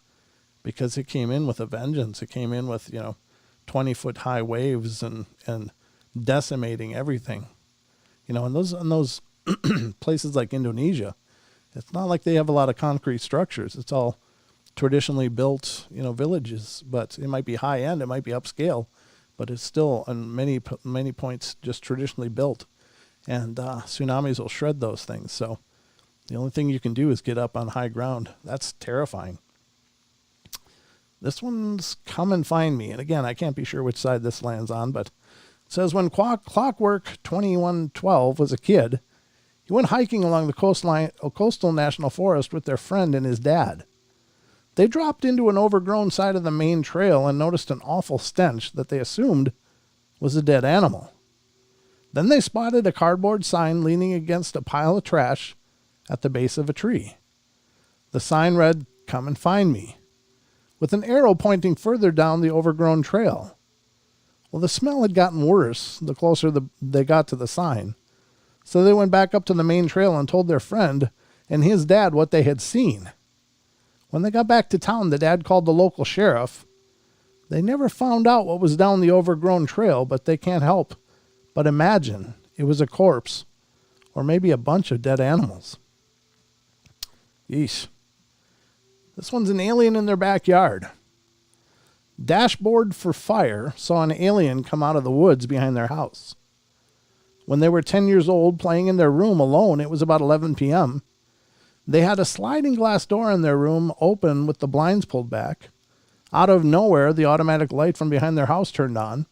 because it came in with a vengeance. It came in with, 20-foot high waves and decimating everything. And those places like Indonesia, it's not like they have a lot of concrete structures. It's all traditionally built, villages, but it might be high end, it might be upscale, but it's still on many points just traditionally built. And tsunamis will shred those things. So the only thing you can do is get up on high ground. That's terrifying. This one's Come and Find Me. And again, I can't be sure which side this lands on, but it says when Clockwork 2112 was a kid, he went hiking along the coastal national forest with their friend and his dad. They dropped into an overgrown side of the main trail and noticed an awful stench that they assumed was a dead animal. Then they spotted a cardboard sign leaning against a pile of trash at the base of a tree. The sign read, "Come and Find Me," with an arrow pointing further down the overgrown trail. Well, the smell had gotten worse the closer they got to the sign. So they went back up to the main trail and told their friend and his dad what they had seen. When they got back to town, the dad called the local sheriff. They never found out what was down the overgrown trail, but they can't help but imagine it was a corpse or maybe a bunch of dead animals. Yeesh. This one's an alien in their backyard. Dashboard for Fire saw an alien come out of the woods behind their house. When they were 10 years old, playing in their room alone, it was about 11 p.m. They had a sliding glass door in their room open with the blinds pulled back. Out of nowhere, the automatic light from behind their house turned on.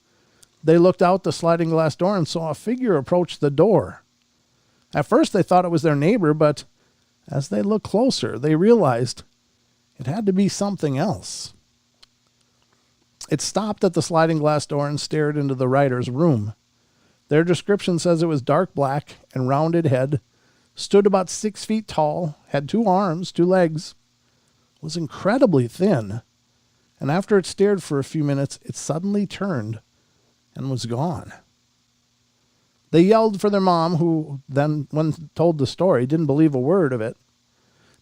They looked out the sliding glass door and saw a figure approach the door. At first, they thought it was their neighbor, but as they looked closer, they realized it had to be something else. It stopped at the sliding glass door and stared into the writer's room. Their description says it was dark black and rounded head, stood about 6 feet tall, had 2 arms, 2 legs, was incredibly thin, and after it stared for a few minutes, it suddenly turned and was gone. They yelled for their mom, who then, when told the story, didn't believe a word of it.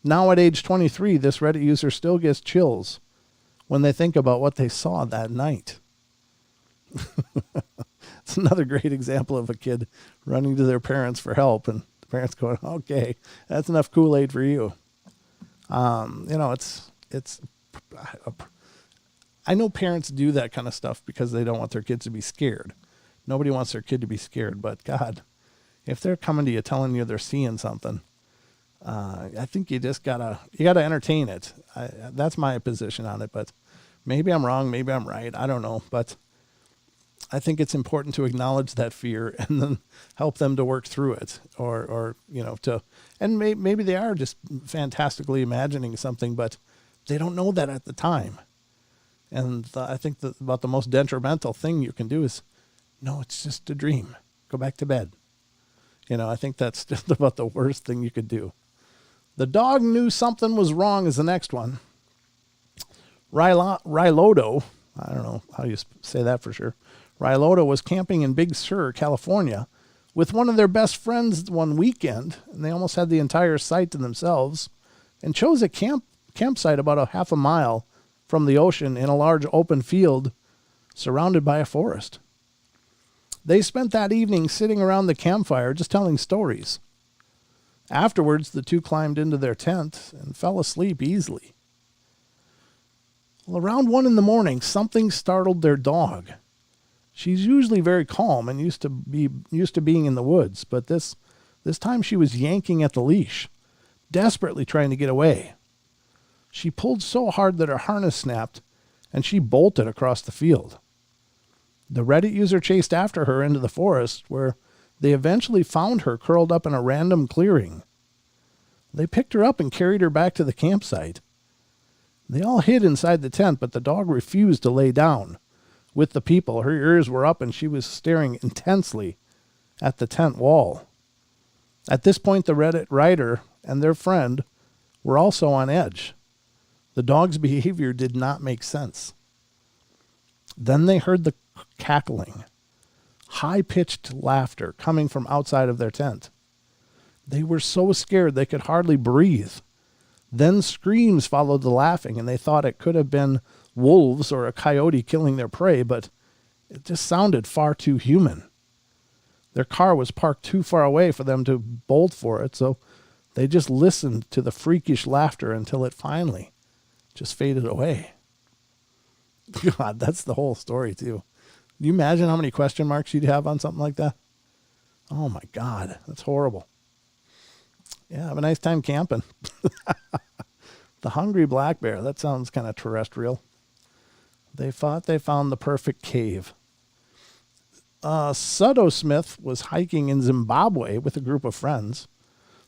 Now at age 23, this Reddit user still gets chills when they think about what they saw that night. It's another great example of a kid running to their parents for help, and the parents going, okay, that's enough Kool-Aid for you. It's I know parents do that kind of stuff because they don't want their kids to be scared. Nobody wants their kid to be scared, but God, if they're coming to you telling you they're seeing something, I think you gotta entertain it. That's my position on it, but maybe I'm wrong, maybe I'm right. I don't know, but I think it's important to acknowledge that fear and then help them to work through it, and maybe they are just fantastically imagining something, but they don't know that at the time. And I think that about the most detrimental thing you can do is, no, it's just a dream. Go back to bed. I think that's just about the worst thing you could do. The dog knew something was wrong is the next one. Rylodo, I don't know how you say that for sure. Rylodo was camping in Big Sur, California, with one of their best friends one weekend, and they almost had the entire site to themselves, and chose a campsite about a half a mile from the ocean in a large open field surrounded by a forest. They spent that evening sitting around the campfire just telling stories. Afterwards, the two climbed into their tent and fell asleep easily. Well, around 1 a.m, something startled their dog. She's usually very calm and used to being in the woods, but this time she was yanking at the leash, desperately trying to get away. She pulled so hard that her harness snapped, and she bolted across the field. The Reddit user chased after her into the forest, where they eventually found her curled up in a random clearing. They picked her up and carried her back to the campsite. They all hid inside the tent, but the dog refused to lay down with the people. Her ears were up, and she was staring intensely at the tent wall. At this point, the Reddit writer and their friend were also on edge. The dog's behavior did not make sense. Then they heard the cackling, high-pitched laughter coming from outside of their tent. They were so scared they could hardly breathe. Then screams followed the laughing, and they thought it could have been wolves or a coyote killing their prey, but it just sounded far too human. Their car was parked too far away for them to bolt for it, so they just listened to the freakish laughter until it finally just faded away. God, that's the whole story, too. Can you imagine how many question marks you'd have on something like that? Oh, my God. That's horrible. Yeah, have a nice time camping. The hungry black bear. That sounds kind of terrestrial. They thought they found the perfect cave. Sutto Smith was hiking in Zimbabwe with a group of friends.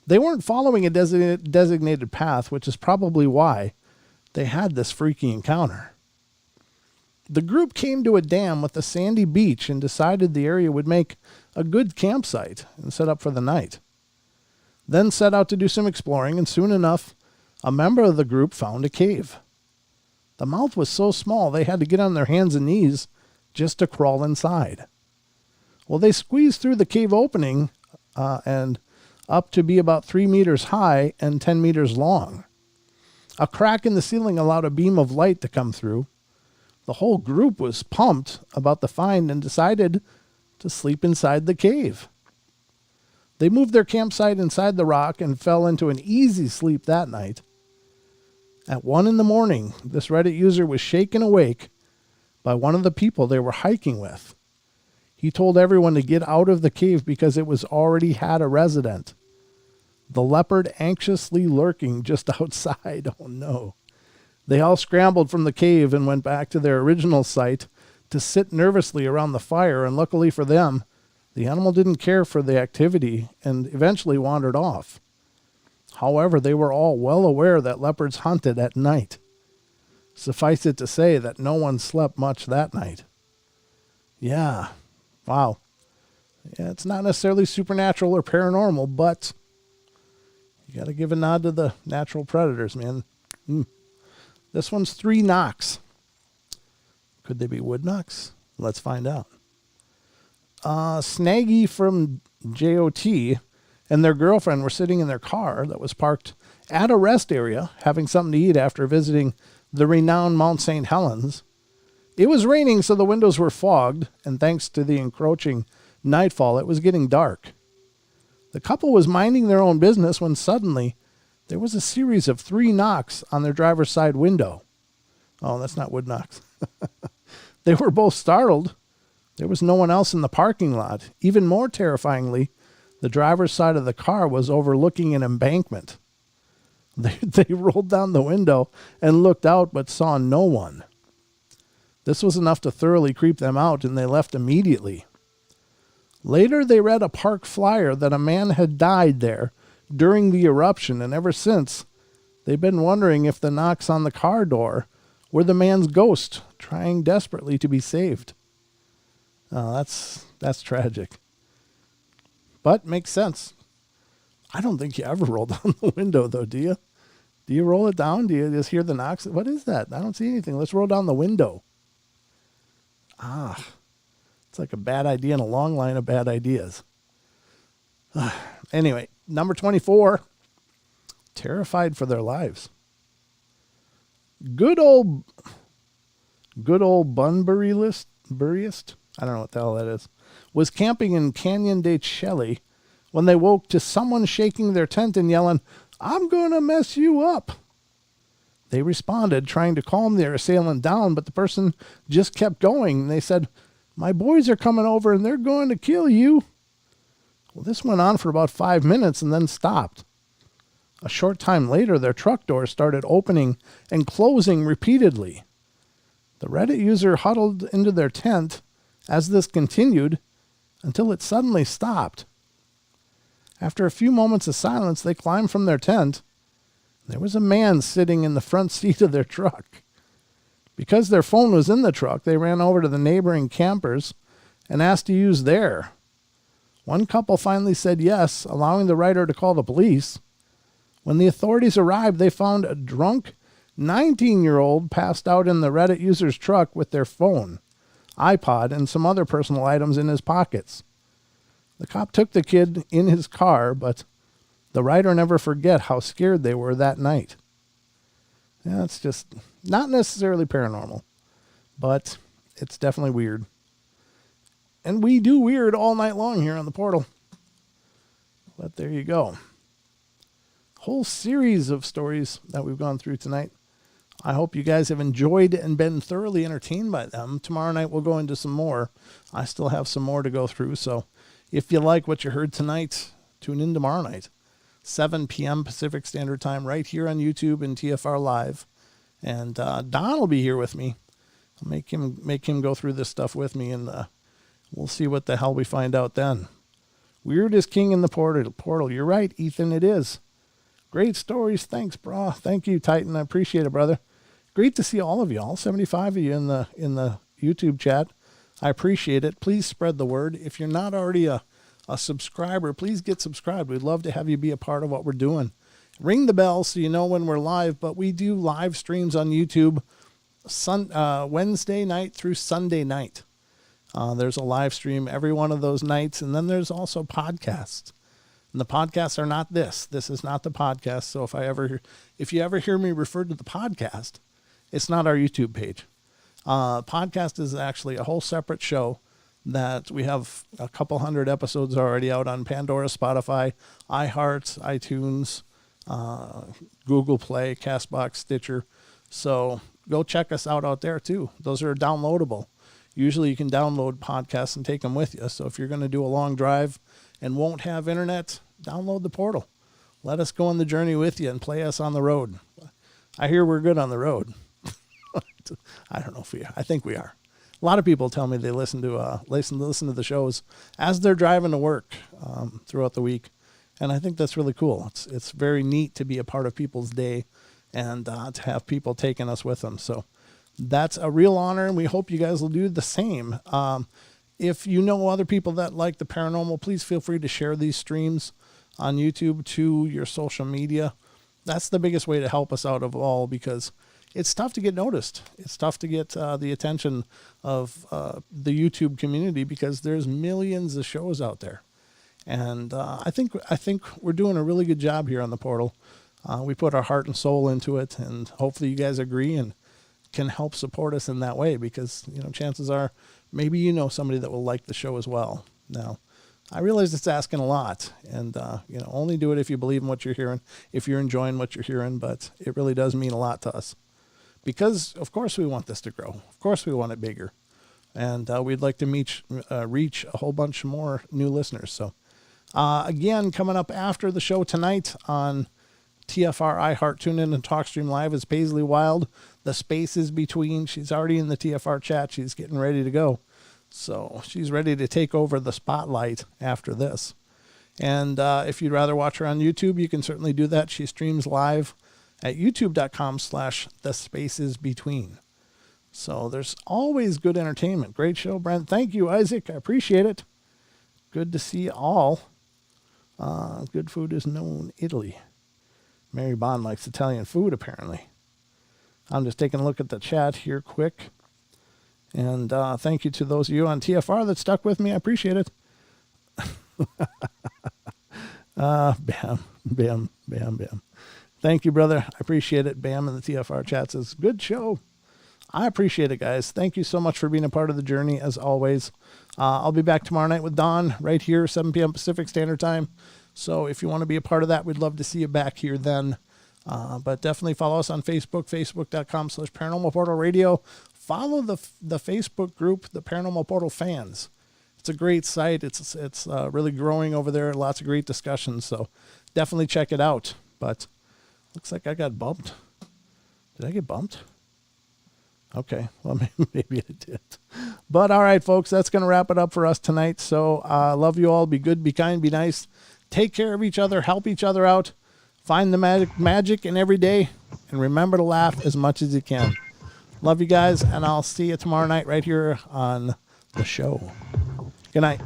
They weren't following a designated path, which is probably why they had this freaky encounter. The group came to a dam with a sandy beach and decided the area would make a good campsite and set up for the night. Then set out to do some exploring, and soon enough, a member of the group found a cave. The mouth was so small they had to get on their hands and knees just to crawl inside. Well, they squeezed through the cave opening and up to be about 3 meters high and 10 meters long. A crack in the ceiling allowed a beam of light to come through. The whole group was pumped about the find and decided to sleep inside the cave. They moved their campsite inside the rock and fell into an easy sleep that night. At 1 a.m, this Reddit user was shaken awake by one of the people they were hiking with. He told everyone to get out of the cave because it was already had a resident. The leopard anxiously lurking just outside. Oh no. They all scrambled from the cave and went back to their original site to sit nervously around the fire, and luckily for them, the animal didn't care for the activity and eventually wandered off. However, they were all well aware that leopards hunted at night. Suffice it to say that no one slept much that night. Yeah, wow. Yeah, it's not necessarily supernatural or paranormal, but you got to give a nod to the natural predators, man. This one's 3 knocks. Could they be wood knocks? Let's find out. Snaggy from JOT and their girlfriend were sitting in their car that was parked at a rest area, having something to eat after visiting the renowned Mount St. Helens. It was raining, so the windows were fogged, and thanks to the encroaching nightfall, it was getting dark. The couple was minding their own business when suddenly there was a series of 3 knocks on their driver's side window. Oh, that's not wood knocks. They were both startled. There was no one else in the parking lot. Even more terrifyingly, the driver's side of the car was overlooking an embankment. They rolled down the window and looked out but saw no one. This was enough to thoroughly creep them out, and they left immediately. Later, they read a park flyer that a man had died there during the eruption, and ever since, they've been wondering if the knocks on the car door were the man's ghost trying desperately to be saved. Oh, that's tragic. But makes sense. I don't think you ever roll down the window, though, do you? Do you roll it down? Do you just hear the knocks? What is that? I don't see anything. Let's roll down the window. It's like a bad idea in a long line of bad ideas. Anyway, number 24. Terrified for their lives. Good old Bunburyist, I don't know what the hell that is, was camping in Canyon de Chelly when they woke to someone shaking their tent and yelling, "I'm going to mess you up." They responded, trying to calm their assailant down, but the person just kept going. They said, "My boys are coming over and they're going to kill you." Well, this went on for about 5 minutes and then stopped. A short time later, their truck door started opening and closing repeatedly. The Reddit user huddled into their tent as this continued until it suddenly stopped. After a few moments of silence, they climbed from their tent. There was a man sitting in the front seat of their truck. Because their phone was in the truck, they ran over to the neighboring campers and asked to use their. One couple finally said yes, allowing the writer to call the police. When the authorities arrived, they found a drunk 19-year-old passed out in the Reddit user's truck with their phone, iPod, and some other personal items in his pockets. The cop took the kid in his car, but the writer never forget how scared they were that night. Yeah, it's just not necessarily paranormal, but it's definitely weird. And we do weird all night long here on the portal. But there you go. Whole series of stories that we've gone through tonight. I hope you guys have enjoyed and been thoroughly entertained by them. Tomorrow night we'll go into some more. I still have some more to go through, so if you like what you heard tonight, tune in tomorrow night, 7 p.m. Pacific Standard Time, right here on YouTube and TFR Live. And Don will be here with me. I'll make him go through this stuff with me, and we'll see what the hell we find out then. Weird is king in the portal. You're right, Ethan, it is. Great stories. Thanks, bro. Thank you, Titan. I appreciate it, brother. Great to see all of you, all 75 of you in the YouTube chat. I appreciate it. Please spread the word. If you're not already a subscriber, please get subscribed. We'd love to have you be a part of what we're doing. Ring the bell so you know when we're live, but we do live streams on YouTube Wednesday night through Sunday night. There's a live stream every one of those nights, and then there's also podcasts. And the podcasts are not this. This is not the podcast. So if you ever hear me refer to the podcast, it's not our YouTube page. Podcast is actually a whole separate show that we have a couple hundred episodes already out on Pandora, Spotify, iHeart, iTunes, Google Play, CastBox, Stitcher. So go check us out there too. Those are downloadable. Usually you can download podcasts and take them with you. So if you're going to do a long drive and won't have internet, download the portal. Let us go on the journey with you and play us on the road. I hear we're good on the road. I don't know if we are. I think we are. A lot of people tell me they listen to the shows as they're driving to work throughout the week, and I think that's really cool. It's very neat to be a part of people's day and to have people taking us with them. So that's a real honor, and we hope you guys will do the same. If you know other people that like the paranormal, please feel free to share these streams on YouTube to your social media. That's the biggest way to help us out of all, because it's tough to get noticed. It's tough to get the attention of the YouTube community because there's millions of shows out there. And I think we're doing a really good job here on the portal. We put our heart and soul into it, and hopefully you guys agree and can help support us in that way, because chances are maybe somebody that will like the show as well. Now, I realize it's asking a lot, and only do it if you believe in what you're hearing, if you're enjoying what you're hearing, but it really does mean a lot to us. Because, of course, we want this to grow. Of course, we want it bigger. And we'd like to reach a whole bunch more new listeners. So, again, coming up after the show tonight on TFR, iHeart, TuneIn, and TalkStream Live is Paisley Wild. The spaces between. She's already in the TFR chat. She's getting ready to go. So she's ready to take over the spotlight after this. And if you'd rather watch her on YouTube, you can certainly do that. She streams live at youtube.com/thespacesbetween. So there's always good entertainment. Great show, Brent. Thank you, Isaac. I appreciate it. Good to see you all. Good food is known in Italy. Mary Bond likes Italian food, apparently. I'm just taking a look at the chat here quick. And thank you to those of you on TFR that stuck with me. I appreciate it. Bam, bam, bam, bam. Thank you, brother. I appreciate it. Bam in the TFR chat says, good show. I appreciate it, guys. Thank you so much for being a part of the journey, as always. I'll be back tomorrow night with Don right here, 7 p.m. Pacific Standard Time. So if you want to be a part of that, we'd love to see you back here then. But definitely follow us on Facebook, facebook.com/Paranormal Portal Radio. Follow the Facebook group, the Paranormal Portal Fans. It's a great site. It's really growing over there. Lots of great discussions. So definitely check it out. But looks like I got bumped. Did I get bumped? Okay. Well, maybe I did. But all right, folks, that's going to wrap it up for us tonight. So love you all. Be good, be kind, be nice. Take care of each other. Help each other out. Find the magic in every day. And remember to laugh as much as you can. Love you guys, and I'll see you tomorrow night right here on the show. Good night.